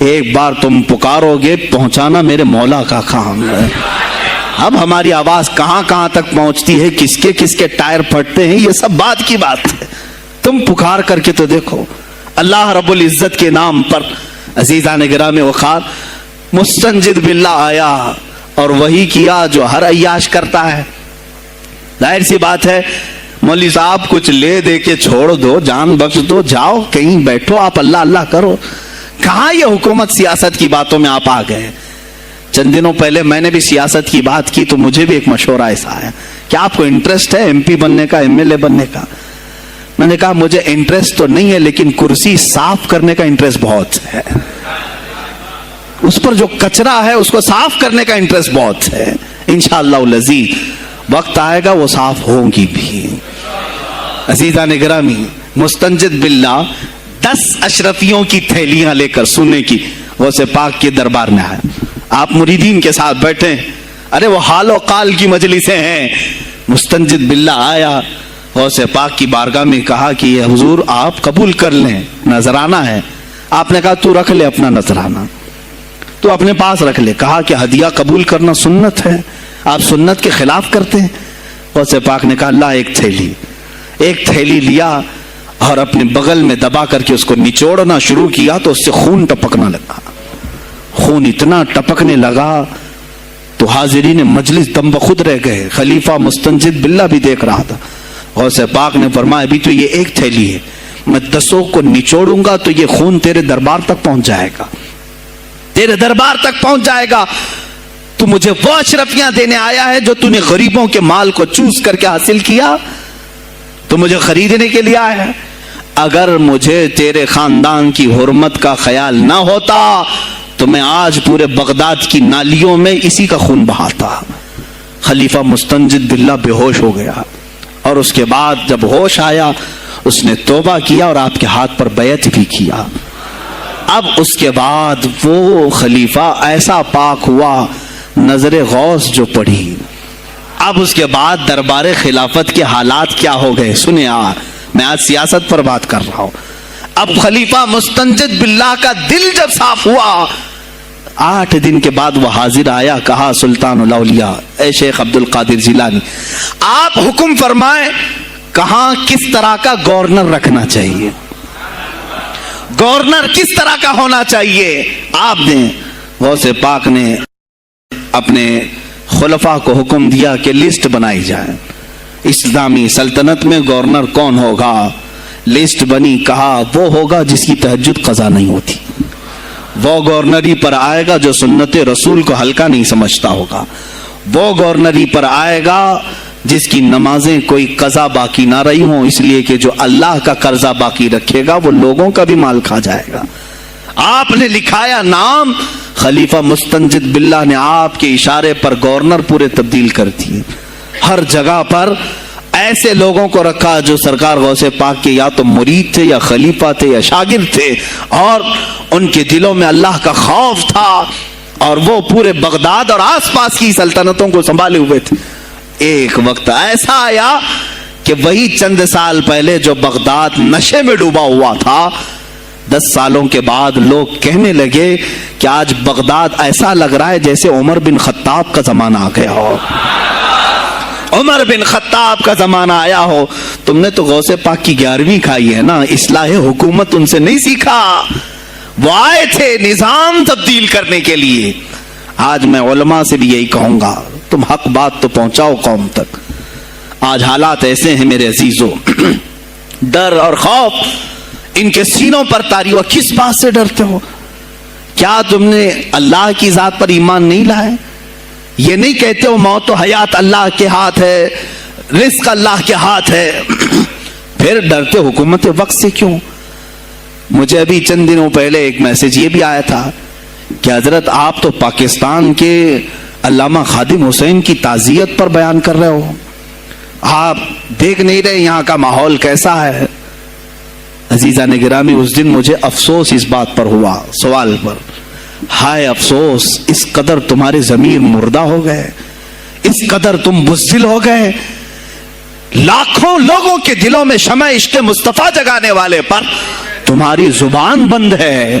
ایک بار تم پکارو گے پہنچانا میرے مولا کا کام ہے. اب ہماری آواز کہاں کہاں تک پہنچتی ہے, کس کے ٹائر پھٹتے ہیں, یہ سب بات کی بات ہے. تم پکار کر کے تو دیکھو. اللہ رب العزت کے نام پر عزیزان گرامی وقار مستنجد باللہ آیا اور وہی کیا جو ہر عیاش کرتا ہے. ظاہر سی بات ہے مولوی صاحب کچھ لے دے کے چھوڑ دو, جان بخش دو, جاؤ کہیں بیٹھو, آپ اللہ اللہ کرو. کہاں یہ حکومت سیاست کی باتوں میں آپ آ گئے. چند دنوں پہلے میں نے بھی سیاست کی بات کی تو مجھے بھی ایک مشورہ ایسا آیا کہ آپ کو انٹرسٹ ہے ایم پی بننے کا, ایم ایل اے بننے کا. میں نے کہا مجھے انٹرسٹ تو نہیں ہے لیکن کرسی صاف کرنے کا انٹرسٹ بہت ہے. اس پر جو کچرا ہے اس کو صاف کرنے کا انٹرسٹ بہت ہے. انشاءاللہ العزیز وقت آئے گا وہ صاف ہوگی بھی. عزیزان گرامی مستنجد باللہ 10 اشرفیوں کی تھیلیاں لے کر سونے کی غوث پاک کے دربار میں آئے. آپ مریدین کے ساتھ بیٹھے, ارے وہ حال و قال کی مجلسیں ہیں. مستنجد باللہ آیا غوث پاک کی بارگاہ میں, کہا کہ یہ حضور آپ قبول کر لیں, نذرانہ ہے. آپ نے کہا تو رکھ لے اپنا نذرانہ, تو اپنے پاس رکھ لے. کہا کہ ہدیہ قبول کرنا سنت ہے, آپ سنت کے خلاف کرتے ہیں. غوث پاک نے کہا اللہ ایک تھیلی لیا اور اپنے بغل میں دبا کر کے اس کو نچوڑنا شروع کیا تو اس سے خون ٹپکنا لگا. خون اتنا ٹپکنے لگا تو حاضرین مجلس دم بخود رہ گئے. خلیفہ مستنجد باللہ بھی دیکھ رہا تھا. غوث پاک نے فرمایا ابھی تو یہ ایک تھیلی ہے, میں 10 کو نچوڑوں گا تو یہ خون تیرے دربار تک پہنچ جائے گا, تیرے دربار تک پہنچ جائے گا. تو مجھے وہ اشرفیاں دینے آیا ہے جو تو نے غریبوں کے مال کو چوس کر کے حاصل کیا, تو مجھے خریدنے کے لیے آیا ہے. اگر مجھے تیرے خاندان کی حرمت کا خیال نہ ہوتا تو میں آج پورے بغداد کی نالیوں میں اسی کا خون بہاتا. خلیفہ مستنجد باللہ بے ہوش ہو گیا اور اس کے بعد جب ہوش آیا اس نے توبہ کیا اور آپ کے ہاتھ پر بیعت بھی کیا. اب اس کے بعد وہ خلیفہ ایسا پاک ہوا, نظر غوث جو پڑھی. اب اس کے بعد دربار خلافت کے حالات کیا ہو گئے سنیں. میں آج سیاست پر بات کر رہا ہوں. اب خلیفہ مستنجد باللہ کا دل جب صاف ہوا, 8 دن کے بعد وہ حاضر آیا. کہا سلطان الاولیاء اے شیخ عبد القادر جیلانی آپ حکم فرمائیں کہاں کس طرح کا گورنر رکھنا چاہیے, گورنر کس طرح کا ہونا چاہیے. آپ نے غوث پاک نے اپنے خلفاء کو حکم دیا کہ لسٹ بنائی جائے, اسلامی سلطنت میں گورنر کون ہوگا. لسٹ بنی. کہا وہ ہوگا جس کی تہجد قضا نہیں ہوتی, وہ گورنری پر آئے گا جو سنت رسول کو ہلکا نہیں سمجھتا ہوگا, وہ گورنری پر آئے گا جس کی نمازیں کوئی قضا باقی نہ رہی ہوں اس لیے کہ جو اللہ کا قرضہ باقی رکھے گا وہ لوگوں کا بھی مال کھا جائے گا. آپ نے لکھایا نام, خلیفہ مستنجد باللہ نے آپ کے اشارے پر گورنر پورے تبدیل کر دیے. ہر جگہ پر ایسے لوگوں کو رکھا جو سرکار غوث پاک کے یا تو مرید تھے یا خلیفہ تھے یا شاگرد تھے اور ان کے دلوں میں اللہ کا خوف تھا اور وہ پورے بغداد اور آس پاس کی سلطنتوں کو سنبھالے ہوئے تھے. ایک وقت ایسا آیا کہ وہی چند سال پہلے جو بغداد نشے میں ڈوبا ہوا تھا 10 سالوں کے بعد لوگ کہنے لگے کہ آج بغداد ایسا لگ رہا ہے جیسے عمر بن خطاب کا زمانہ آ گیا ہو, عمر بن خطاب کا زمانہ آیا ہو. تم نے تو غوث پاک کی 11ویں کھائی ہے نا, اصلاح حکومت ان سے نہیں سیکھا. وہ آئے تھے نظام تبدیل کرنے کے لیے. آج میں علماء سے بھی یہی کہوں گا تم حق بات تو پہنچاؤ قوم تک. آج حالات ایسے ہیں میرے عزیزوں, ڈر اور خوف ان کے سینوں پر طاری ہوا. کس بات سے ڈرتے ہو؟ کیا تم نے اللہ کی ذات پر ایمان نہیں لائے؟ یہ نہیں کہتے ہو موت و حیات اللہ کے ہاتھ ہے, رزق اللہ کے ہاتھ ہے, پھر ڈرتے حکومت وقت سے کیوں؟ مجھے ابھی چند دنوں پہلے ایک میسج یہ بھی آیا تھا کہ حضرت آپ تو پاکستان کے علامہ خادم حسین کی تعزیت پر بیان کر رہے ہو, آپ دیکھ نہیں رہے یہاں کا ماحول کیسا ہے. عزیزان گرامی اس دن مجھے افسوس اس بات پر ہوا, سوال پر, ہائے افسوس اس قدر تمہارے ضمیر مردہ ہو گئے, اس قدر تم بزدل ہو گئے. لاکھوں لوگوں کے دلوں میں شمع عشق مصطفیٰ جگانے والے پر تمہاری زبان بند ہے,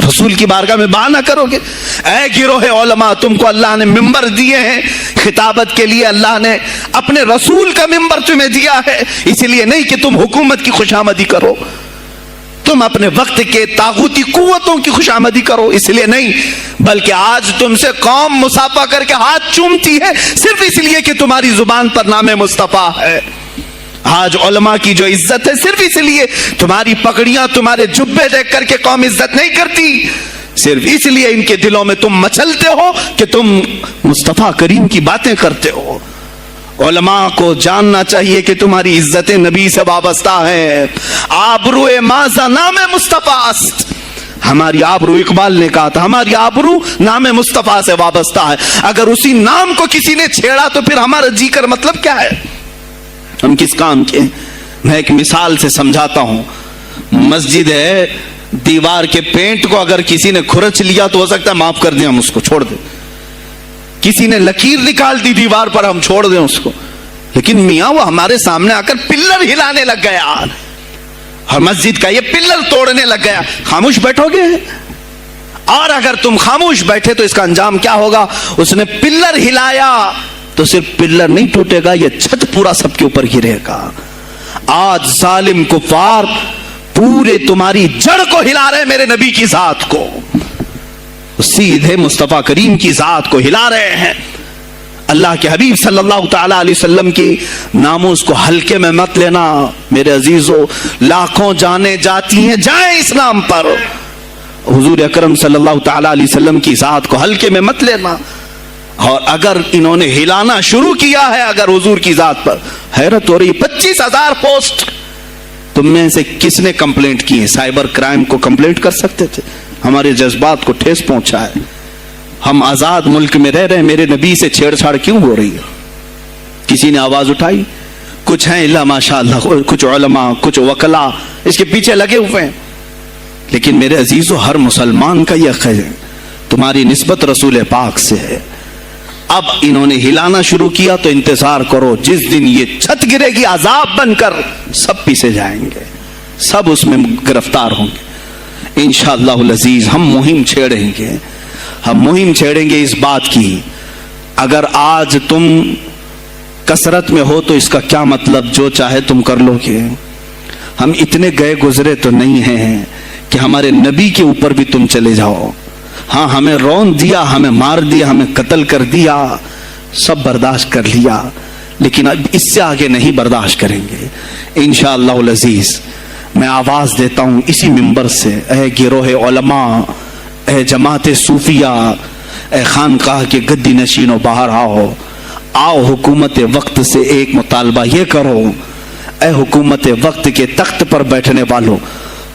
رسول کی بارگاہ میں بہانہ کرو گے؟ اے گروہ علماء، تم کو اللہ نے ممبر دیے ہیں خطابت کے لیے، اللہ نے اپنے رسول کا ممبر تمہیں دیا ہے، اس لیے نہیں کہ تم حکومت کی خوشامدی کرو، تم اپنے وقت کے طاغوتی قوتوں کی خوشامدی کرو، اس لیے نہیں، بلکہ آج تم سے قوم مصافحہ کر کے ہاتھ چومتی ہے صرف اس لیے کہ تمہاری زبان پر نام مصطفیٰ ہے۔ آج علماء کی جو عزت ہے صرف اس لیے، تمہاری پگڑیاں تمہارے جبے دیکھ کر کے قوم عزت نہیں کرتی، صرف اس لیے ان کے دلوں میں تم مچلتے ہو کہ تم مصطفیٰ کریم کی باتیں کرتے ہو۔ علماء کو جاننا چاہیے کہ تمہاری عزت نبی سے وابستہ ہے۔ آبرو ماذا نام مصطفیٰ است، ہماری آبرو، اقبال نے کہا تھا ہماری آبرو نام مصطفیٰ سے وابستہ ہے، اگر اسی نام کو کسی نے چھیڑا تو پھر ہمارا جی کر مطلب کیا ہے؟ ہم کس کام کے؟ میں ایک مثال سے سمجھاتا ہوں، مسجد ہے، دیوار کے پینٹ کو اگر کسی نے کھرچ لیا تو ہو سکتا ہے معاف کر دیں، ہم اس کو چھوڑ دیں، کسی نے لکیر نکال دی دیوار پر ہم چھوڑ دیں اس کو، لیکن میاں وہ ہمارے سامنے آ کر پلر ہلانے لگ گیا اور مسجد کا یہ پلر توڑنے لگ گیا، خاموش بیٹھو گے؟ اور اگر تم خاموش بیٹھے تو اس کا انجام کیا ہوگا؟ اس نے پلر ہلایا تو صرف پلر نہیں ٹوٹے گا، یہ چھت پورا سب کے اوپر گرے گا۔ آج ظالم کفار پورے تمہاری جڑ کو ہلا رہے، میرے نبی کی ذات کو، سیدھے مصطفیٰ کریم کی ذات کو ہلا رہے ہیں۔ اللہ کے حبیب صلی اللہ تعالی علیہ وسلم کی ناموس کو ہلکے میں مت لینا میرے عزیزو، لاکھوں جانیں جاتی ہیں، جائیں اسلام پر، حضور اکرم صلی اللہ تعالی علیہ وسلم کی ذات کو ہلکے میں مت لینا۔ اور اگر انہوں نے ہلانا شروع کیا ہے اگر حضور کی ذات پر، حیرت ہو رہی، 25,000 پوسٹ، تم میں سے کس نے کمپلینٹ کی ہے؟ سائبر کرائم کو کمپلینٹ کر سکتے تھے، ہمارے جذبات کو ٹھیس پہنچا ہے، ہم آزاد ملک میں رہ رہے ہیں، میرے نبی سے چھیڑ چھاڑ کیوں ہو رہی ہے؟ کسی نے آواز اٹھائی؟ کچھ ہیں اللہ ماشاءاللہ، کچھ علماء، کچھ وکلا اس کے پیچھے لگے ہوئے ہیں، لیکن میرے عزیزو ہر مسلمان کا یہ خیر ہے، تمہاری نسبت رسول پاک سے ہے۔ اب انہوں نے ہلانا شروع کیا تو انتظار کرو، جس دن یہ چھت گرے گی عذاب بن کر سب پیچھے جائیں گے، سب اس میں گرفتار ہوں گے انشاءاللہ العزیز۔ ہم مہم چھیڑیں گے، ہم مہم چھیڑیں گے اس بات کی، اگر آج تم کثرت میں ہو تو اس کا کیا مطلب جو چاہے تم کر لو گے؟ ہم اتنے گئے گزرے تو نہیں ہیں کہ ہمارے نبی کے اوپر بھی تم چلے جاؤ۔ ہاں ہمیں رون دیا، ہمیں مار دیا، ہمیں قتل کر دیا، سب برداشت کر لیا، لیکن اب اس سے آگے نہیں برداشت کریں گے انشاءاللہ العزیز۔ میں آواز دیتا ہوں اسی منبر سے، اے گروہ علماء، اے جماعت صوفیہ، اے خانقاہ کے گدی نشینوں، باہر آؤ حکومت وقت سے ایک مطالبہ یہ کرو، اے حکومت وقت کے تخت پر بیٹھنے والوں،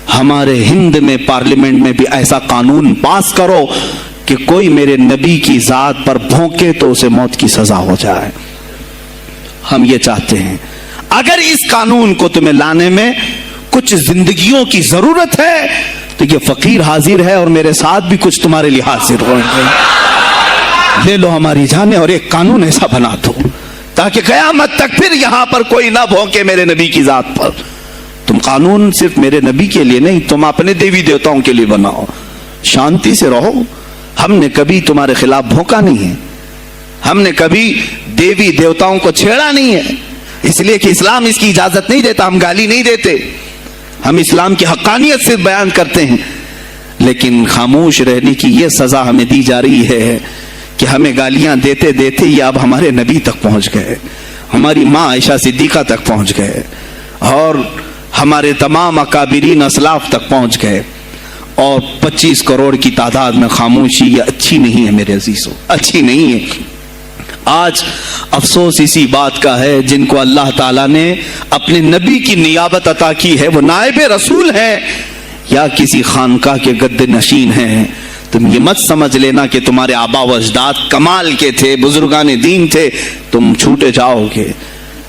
ہمارے ہند میں پارلیمنٹ میں بھی ایسا قانون پاس کرو کہ کوئی میرے نبی کی ذات پر بھونکے تو اسے موت کی سزا ہو جائے۔ ہم یہ چاہتے ہیں، اگر اس قانون کو تمہیں لانے میں کچھ زندگیوں کی ضرورت ہے تو یہ فقیر حاضر ہے اور میرے ساتھ بھی کچھ تمہارے لیے حاضر ہوں گے، لے لو ہماری جانیں اور ایک قانون ایسا بنا دو تاکہ قیامت تک پھر یہاں پر کوئی نہ بھونکے میرے نبی کی ذات پر۔ تم قانون صرف میرے نبی کے لیے نہیں، تم اپنے دیوی دیوتاؤں کے لیے بناؤ، شانتی سے رہو۔ ہم نے کبھی تمہارے خلاف بھونکا نہیں ہے، ہم نے کبھی دیوی دیوتاؤں کو چھیڑا نہیں ہے، اس لیے کہ اسلام اس کی اجازت نہیں دیتا، ہم گالی نہیں دیتے، ہم اسلام کی حقانیت سے بیان کرتے ہیں، لیکن خاموش رہنے کی یہ سزا ہمیں دی جا رہی ہے کہ ہمیں گالیاں دیتے دیتے یہ اب ہمارے نبی تک پہنچ گئے، ہماری ماں عائشہ صدیقہ تک پہنچ گئے، اور ہمارے تمام اکابرین اسلاف تک پہنچ گئے، اور 25 کروڑ کی تعداد میں خاموشی یہ اچھی نہیں ہے میرے عزیزوں، اچھی نہیں ہے۔ آج افسوس اسی بات کا ہے جن کو اللہ تعالیٰ نے اپنے نبی کی نیابت عطا کی ہے، وہ نائب رسول ہیں یا کسی خانقاہ کے گدے نشین ہیں، تم یہ مت سمجھ لینا کہ تمہارے آبا و اجداد کمال کے تھے، بزرگان دین تھے، تم چھوٹے جاؤ گے،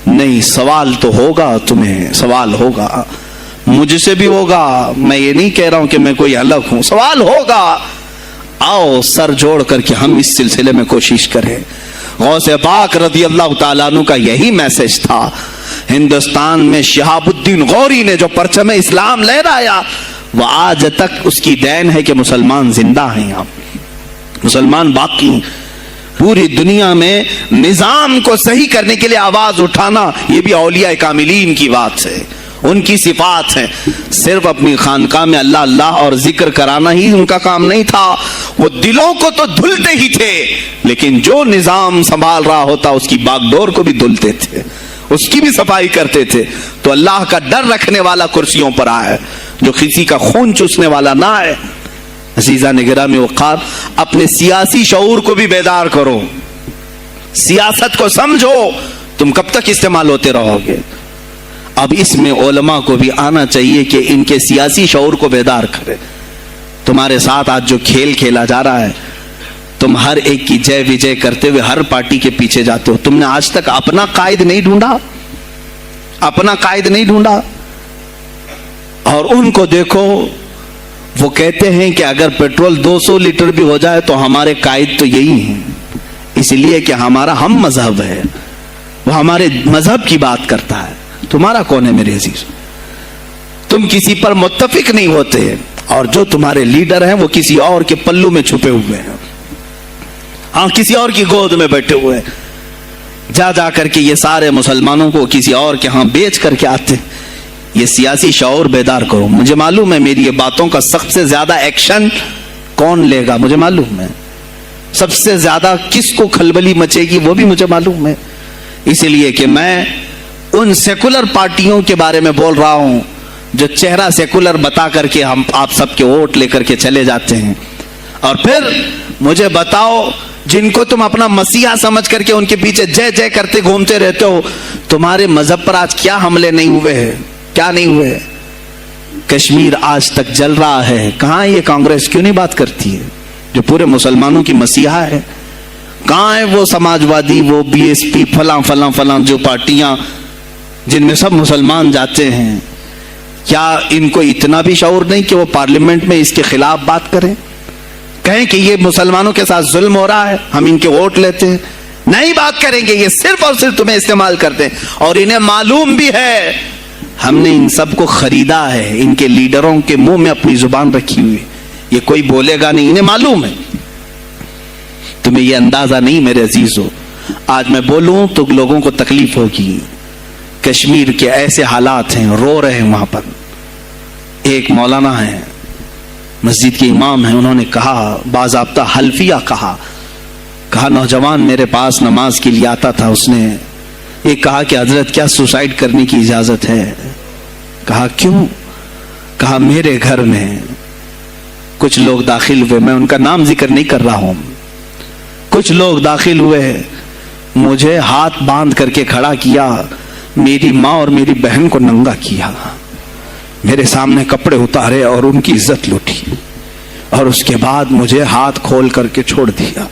نہیں، سوال تو ہوگا، تمہیں سوال ہوگا، مجھ سے بھی ہوگا، میں یہ نہیں کہہ رہا ہوں کہ میں کوئی الگ ہوں، سوال ہوگا۔ آؤ سر جوڑ کر کے ہم اس سلسلے میں کوشش کریں۔ غوث پاک رضی اللہ تعالیٰ عنہ کا یہی میسج تھا، ہندوستان میں شہاب الدین غوری نے جو پرچم اسلام لہرایا، وہ آج تک اس کی دین ہے کہ مسلمان زندہ ہیں، یہاں مسلمان باقی ہیں۔ پوری دنیا میں نظام کو صحیح کرنے کے لیے آواز اٹھانا یہ بھی اولیاء کاملین کی بات ہے، ان کی صفات ہیں۔ صرف اپنی خانقاہ میں اللہ اللہ اور ذکر کرانا ہی ان کا کام نہیں تھا، وہ دلوں کو تو دھلتے ہی تھے، لیکن جو نظام سنبھال رہا ہوتا اس کی باغ ڈور کو بھی دھلتے تھے، اس کی بھی صفائی کرتے تھے۔ تو اللہ کا ڈر رکھنے والا کرسیوں پر آئے، جو کسی کا خون چوسنے والا نہ آئے۔ عزیزان گرامی وقار، اپنے سیاسی شعور کو بھی بیدار کرو، سیاست کو سمجھو، تم کب تک استعمال ہوتے رہو گے؟ اب اس میں علماء کو بھی آنا چاہیے کہ ان کے سیاسی شعور کو بیدار کرے۔ تمہارے ساتھ آج جو کھیل کھیلا جا رہا ہے، تم ہر ایک کی جے وجے کرتے ہوئے ہر پارٹی کے پیچھے جاتے ہو، تم نے آج تک اپنا قائد نہیں ڈھونڈا، اپنا قائد نہیں ڈھونڈا۔ اور ان کو دیکھو، وہ کہتے ہیں کہ اگر پیٹرول 200 لیٹر بھی ہو جائے تو ہمارے قائد تو یہی ہیں، اس لیے کہ ہمارا ہم مذہب ہے، وہ ہمارے مذہب کی بات کرتا ہے۔ تمہارا کون ہے میرے عزیز؟ تم کسی پر متفق نہیں ہوتے، اور جو تمہارے لیڈر ہیں وہ کسی اور کے پلو میں چھپے ہوئے ہیں، ہاں کسی اور کی گود میں بیٹھے ہوئے ہیں۔ جا جا کر کے یہ سارے مسلمانوں کو کسی اور کے ہاں بیچ کر کے آتے ہیں۔ یہ سیاسی شعور بیدار کرو۔ مجھے معلوم ہے میری یہ باتوں کا سب سے زیادہ ایکشن کون لے گا، مجھے معلوم ہے سب سے زیادہ کس کو کھلبلی مچے گی، وہ بھی مجھے معلوم ہے۔ اسی لیے کہ میں ان سیکولر پارٹیوں کے بارے میں بول رہا ہوں جو چہرہ سیکولر بتا کر کے ہم آپ سب کے ووٹ لے کر کے چلے جاتے ہیں، اور پھر مجھے بتاؤ جن کو تم اپنا مسیحا سمجھ کر کے ان کے پیچھے جے جے کرتے گھومتے رہتے ہو، تمہارے مذہب پر آج کیا حملے نہیں ہوئے ہیں، کیا نہیں ہوئے؟ کشمیر آج تک جل رہا ہے، کہاں یہ کانگریس کیوں نہیں بات کرتی ہے جو پورے مسلمانوں کی مسیحا ہے؟ کہاں ہے وہ سماج وادی، وہ بی ایس پی، فلاں فلاں فلاں جو پارٹیاں جن میں سب مسلمان جاتے ہیں؟ کیا ان کو اتنا بھی شعور نہیں کہ وہ پارلیمنٹ میں اس کے خلاف بات کریں، کہیں کہ یہ مسلمانوں کے ساتھ ظلم ہو رہا ہے، ہم ان کے ووٹ لیتے ہیں؟ نہیں بات کریں گے، یہ صرف اور صرف تمہیں استعمال کرتے ہیں، اور انہیں معلوم بھی ہے ہم نے ان سب کو خریدا ہے، ان کے لیڈروں کے منہ میں اپنی زبان رکھی ہوئی، یہ کوئی بولے گا نہیں، انہیں معلوم ہے۔ تمہیں یہ اندازہ نہیں میرے عزیزو، آج میں بولوں تو لوگوں کو تکلیف ہوگی۔ کشمیر کے ایسے حالات ہیں، رو رہے ہیں وہاں پر۔ ایک مولانا ہے، مسجد کے امام ہیں، انہوں نے کہا، باضابطہ حلفیہ کہا نوجوان میرے پاس نماز کے لیے آتا تھا، اس نے یہ کہا کہ حضرت کیا سوسائڈ کرنے کی اجازت ہے؟ کہا کیوں؟ کہا میرے گھر میں کچھ لوگ داخل ہوئے، میں ان کا نام ذکر نہیں کر رہا ہوں، کچھ لوگ داخل ہوئے، مجھے ہاتھ باندھ کر کے کھڑا کیا، میری ماں اور میری بہن کو ننگا کیا، میرے سامنے کپڑے اتارے اور ان کی عزت لوٹی، اور اس کے بعد مجھے ہاتھ کھول کر کے چھوڑ دیا۔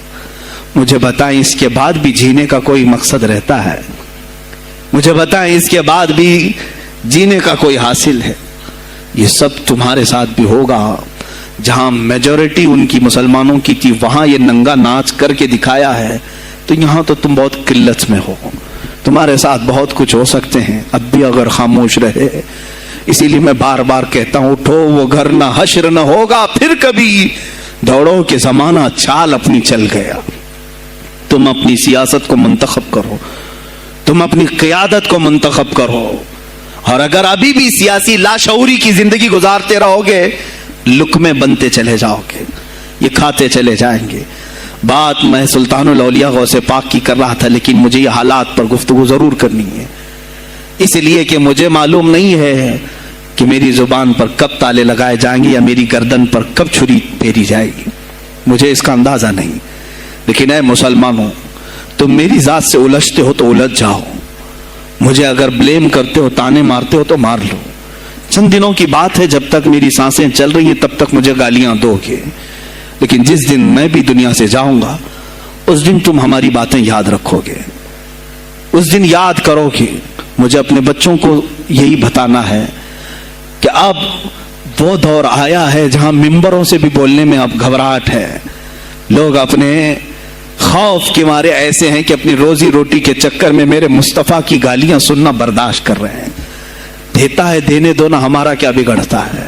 مجھے بتائیں اس کے بعد بھی جینے کا کوئی مقصد رہتا ہے؟ مجھے بتائیں اس کے بعد بھی جینے کا کوئی حاصل ہے؟ یہ سب تمہارے ساتھ بھی ہوگا۔ جہاں میجورٹی ان کی مسلمانوں کی تھی وہاں یہ ننگا ناچ کر کے دکھایا ہے، تو یہاں تو تم بہت قلت میں ہو، تمہارے ساتھ بہت کچھ ہو سکتے ہیں، اب بھی اگر خاموش رہے۔ اسی لیے میں بار بار کہتا ہوں، اٹھو وہ گھر نہ حشر نہ ہوگا پھر کبھی، دوڑو کہ زمانہ چال اپنی چل گیا۔ تم اپنی سیاست کو منتخب کرو، تم اپنی قیادت کو منتخب کرو، اور اگر ابھی بھی سیاسی لاشعوری کی زندگی گزارتے رہو گے، لقمے بنتے چلے جاؤ گے، یہ کھاتے چلے جائیں گے۔ بات میں سلطان الاولیاء غوث پاک کی کر رہا تھا، لیکن مجھے یہ حالات پر گفتگو ضرور کرنی ہے، اس لیے کہ مجھے معلوم نہیں ہے کہ میری زبان پر کب تالے لگائے جائیں گے یا میری گردن پر کب چھری پھیری جائے گی، مجھے اس کا اندازہ نہیں۔ لیکن اے مسلمانوں، تم میری ذات سے الجھتے ہو تو الجھ جاؤ، مجھے اگر بلیم کرتے ہو، تانے مارتے ہو تو مار لو، چند دنوں کی بات ہے، جب تک میری سانسیں چل رہی ہیں تب تک مجھے گالیاں دو گے، لیکن جس دن میں بھی دنیا سے جاؤں گا اس دن تم ہماری باتیں یاد رکھو گے، اس دن یاد کرو گے۔ مجھے اپنے بچوں کو یہی بتانا ہے کہ اب وہ دور آیا ہے جہاں ممبروں سے بھی بولنے میں اب گھبراہٹ ہے، لوگ اپنے خوف کے مارے ایسے ہیں کہ اپنی روزی روٹی کے چکر میں میرے مصطفیٰ کی گالیاں سننا برداشت کر رہے ہیں۔ دیتا ہے دینے دو نا، ہمارا کیا بگڑتا ہے؟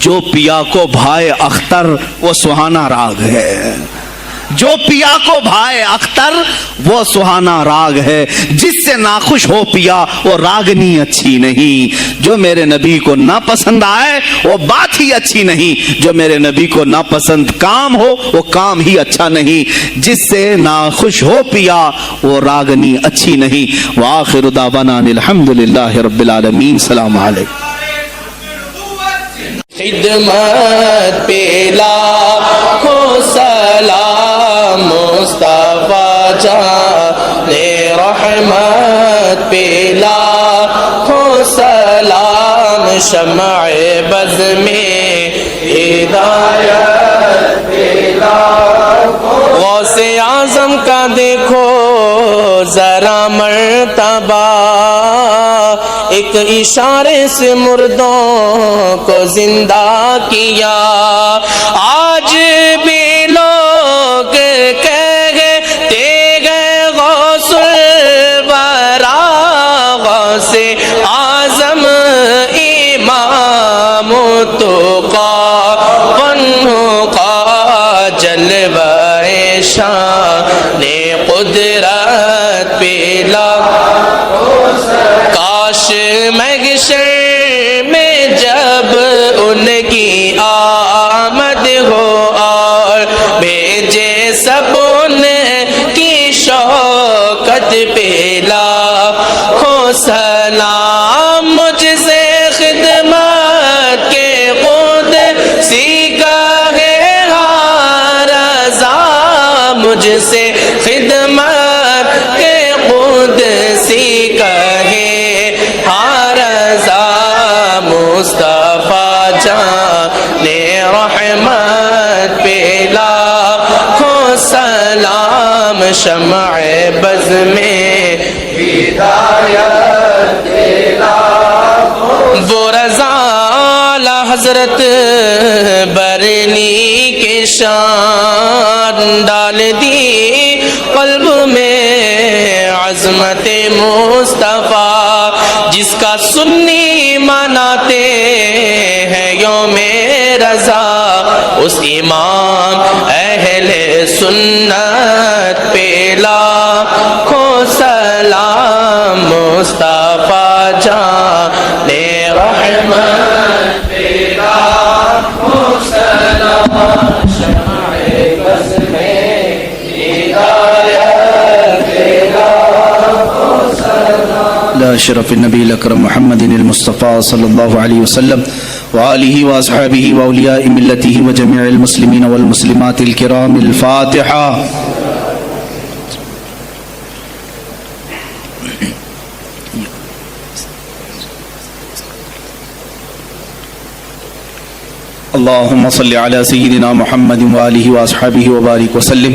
جو پیا کو بھائے اختر وہ سہانا راگ ہے، جو پیا کو بھائے اختر وہ سہانا راگ ہے، جس سے ناخوش ہو پیا وہ راگنی اچھی نہیں، جو میرے نبی کو نہ پسند آئے وہ بات ہی اچھی نہیں، جو میرے نبی کو نہ پسند کام ہو وہ کام ہی اچھا نہیں، جس سے ناخوش ہو پیا وہ راگنی اچھی نہیں۔ وآخر دعوانا الحمدللہ رب العالمین۔ السلام علیکم۔ خدمت پہ لاکھوں سلام مصطفیٰ جان رحمت پہ لاکھوں سلام، شمع بز میں ہدایت پہ لاکھوں، غوث اعظم کا دیکھو ذرا مرتبہ، ایک اشارے سے مردوں کو زندہ کیا، آج بھی لوگ کہتے ہیں غوث الورا، غوث اعظم امام التقیٰ والنقیٰ، جلوہ شان قدرت پہ کاش محشر میں جب ان کی آمد ہو اور بھیجے سب ان کی شوکت پہ لاکھوں سلام، مجھ سے خدمت کے قدسی کا ہے ہر رضا، مجھ سے خدمت کے قدسی کا ہے ہر رضا، مصطفیٰ جان رحمت پہ لاکھوں سلام، شمع بز میں ہدایت پہ لاکھوں، وہ رضا حضرت برنی کے شان ڈال دی قلب میں عظمت مصطفیٰ، جس کا سنی مناتے ہیں یوم رضا، اس امام اہل سنت پہ لاکھوں سلام، مصطفیٰ جان رحمت پہ لاکھوں سلام، شمع بز میں ہدایت پہ لاکھوں سلام، لا شرف النبی الاکرم محمد المصطفى صلی اللہ علیہ وسلم وآلہ واصحابہ واولیاء ملتہ وجميع المسلمین والمسلمات الکرام۔ الفاتحہ۔ اللهم صل على سيدنا محمد وآله وأصحابه وبارك وسلم.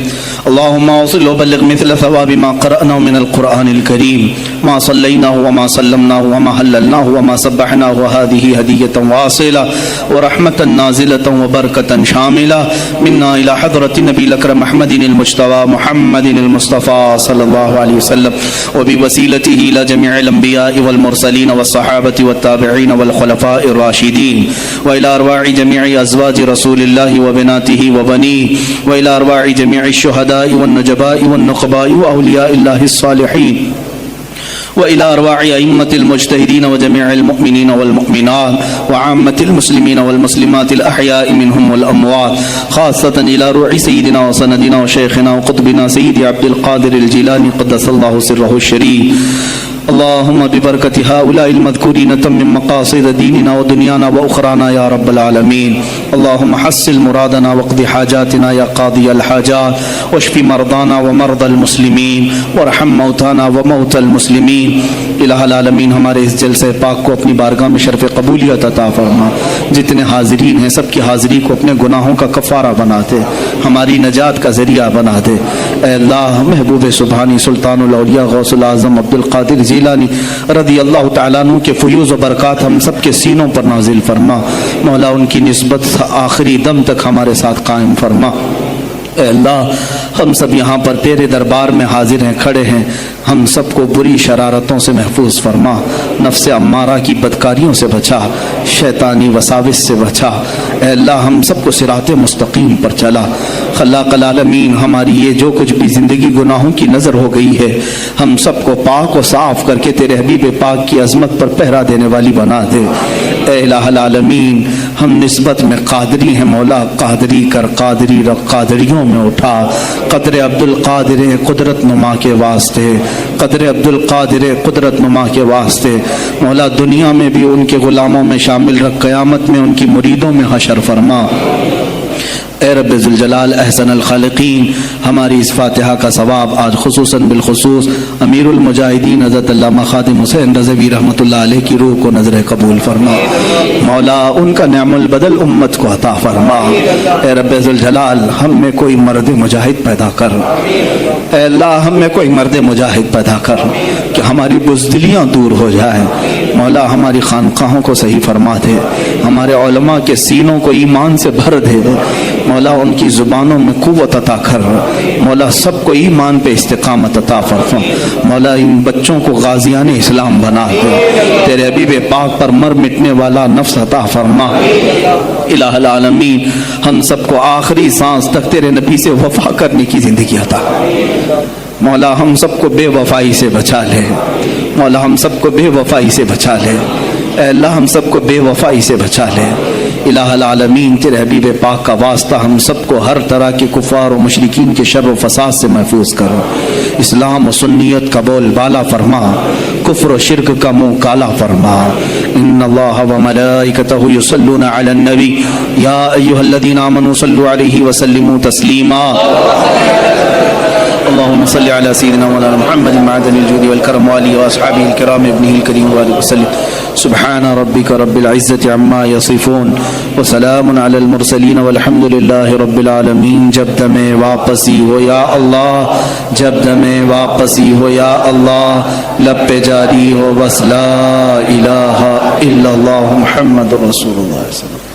اللهم وصل وبلغ مثل ثواب ما قرأناه من القرآن الكريم، ما صليناه وما سلمناه وما هللناه وما سبحناه، وهذه هدية واصلة ورحمة نازلة وبركة شاملة منا إلى حضرة النبي الأكرم محمد المجتبى محمد المصطفى صلى الله عليه وسلم، وبوسيلته إلى جميع الأنبياء والمرسلين والصحابة والتابعين والخلفاء الراشدين، وإلى أرواح جميع أزواج رسول الله وبناته وبنيه، وإلى أرواح جميع الشهداء والنجباء والنقباء وأولياء الله الصالحين، وإلى أرواح أئمة المجتهدين وجميع المؤمنين والمؤمنات وعامة المسلمين والمسلمات الأحياء منهم والأموات، خاصة إلى روح سيدنا وسندنا وشيخنا وقطبنا سيدي عبد القادر الجيلاني قدس الله سره الشريف. اللهم ببركة هؤلاء المذكورين تمم مقاصد ديننا ودنيانا وأخرانا يا رب العالمين. اللهم حصل مرادنا واقض حاجاتنا يا قاضي الحاجات، واشف مرضانا ومرضى المسلمين، وارحم موتانا وموتى المسلمين. الہ العالمین، ہمارے اس جلسہ پاک کو اپنی بارگاہ میں شرف قبولیت عطا فرما. جتنے حاضرین ہیں سب کی حاضری کو اپنے گناہوں کا کفارہ بنا دے، ہماری نجات کا ذریعہ بنا دے. اے اللہ، محبوب سبحانی سلطان الاولیاء غوث العظم عبد القادر جیلانی رضی اللہ تعالیٰ عنہ کے فیوز و برکات ہم سب کے سینوں پر نازل فرما. مولا ان کی نسبت آخری دم تک ہمارے ساتھ قائم فرما. اے اللہ ہم سب یہاں پر تیرے دربار میں حاضر ہیں، کھڑے ہیں، ہم سب کو بری شرارتوں سے محفوظ فرما، نفس امارہ کی بدکاریوں سے بچا، شیطانی وساوس سے بچا۔ اے اللہ ہم سب کو صراط مستقیم پر چلا۔ خلاق العالمین ہماری یہ جو کچھ بھی زندگی گناہوں کی نظر ہو گئی ہے، ہم سب کو پاک و صاف کر کے تیرے حبیب پاک کی عظمت پر پہرا دینے والی بنا دے۔ اے الہ العالمین ہم نسبت میں قادری ہیں مولا، قادری کر، قادری رکھ، قادریوں میں اٹھا۔ قدر عبد القادر قدرت نما کے واسطے، قدر عبد القادر قدرت نما کے واسطے مولا دنیا میں بھی ان کے غلاموں میں شامل رکھ، قیامت میں ان کی مریدوں میں حشر فرما۔ اے رب ذوالجلال احسن الخالقین ہماری اس فاتحہ کا ثواب آج خصوصاً بالخصوص امیر المجاہدین حضرت علامہ خادم حسین رضوی رحمۃ اللہ علیہ کی روح کو نظر قبول فرما مولا، ان کا نعم البدل امت کو عطا فرما۔ اے رب ذوالجلال ہم میں کوئی مرد مجاہد پیدا کر، اے اللہ ہم میں کوئی مرد مجاہد پیدا کر کہ ہماری بزدلیاں دور ہو جائیں مولا، ہماری خانقاہوں کو صحیح فرما دے، ہمارے علماء کے سینوں کو ایمان سے بھر دے مولا، ان کی زبانوں میں قوت عطا کر مولا، سب کو ایمان پہ استقامت عطا فرما مولا، ان بچوں کو غازیان اسلام بنا دے، تیرے حبیب پاک پر مر مٹنے والا نفس عطا فرما۔ الہ العالمین ہم سب کو آخری سانس تک تیرے نبی سے وفا کرنے کی زندگی عطا مولا، ہم سب کو بے وفائی سے بچا لے مولا، ہم سب کو بے وفائی سے بچا لے، اے اللہ ہم سب کو بے وفائی سے بچا لے۔ الہ العالمین تیرے حبیب پاک کا واسطہ ہم سب کو ہر طرح کے کفار و مشرکین کے شر و فساد سے محفوظ کرو، اسلام و سنیت کا بول بالا فرما، کفر و شرک کا منہ کالا فرما۔ ان اللہ و ملائکتہ یصلون علی النبی یا ایھا الذین آمنوا صلوا علیہ وسلموا تسلیما۔ اللهم صل على سيدنا مولانا محمد معدن الجود والكرم وآله وأصحابه الكرام ابنه الكريم وآله وسلم۔ سبحان ربك رب العزة عما يصفون وسلام على المرسلين والحمد لله رب العالمين۔ جب دمیں واپسی ہو یا اللہ، جب دمیں واپسی ہو یا اللہ، لب پہ جاری ہو بس لا الہ الا اللہ محمد رسول اللہ صلی اللہ علیہ وسلم۔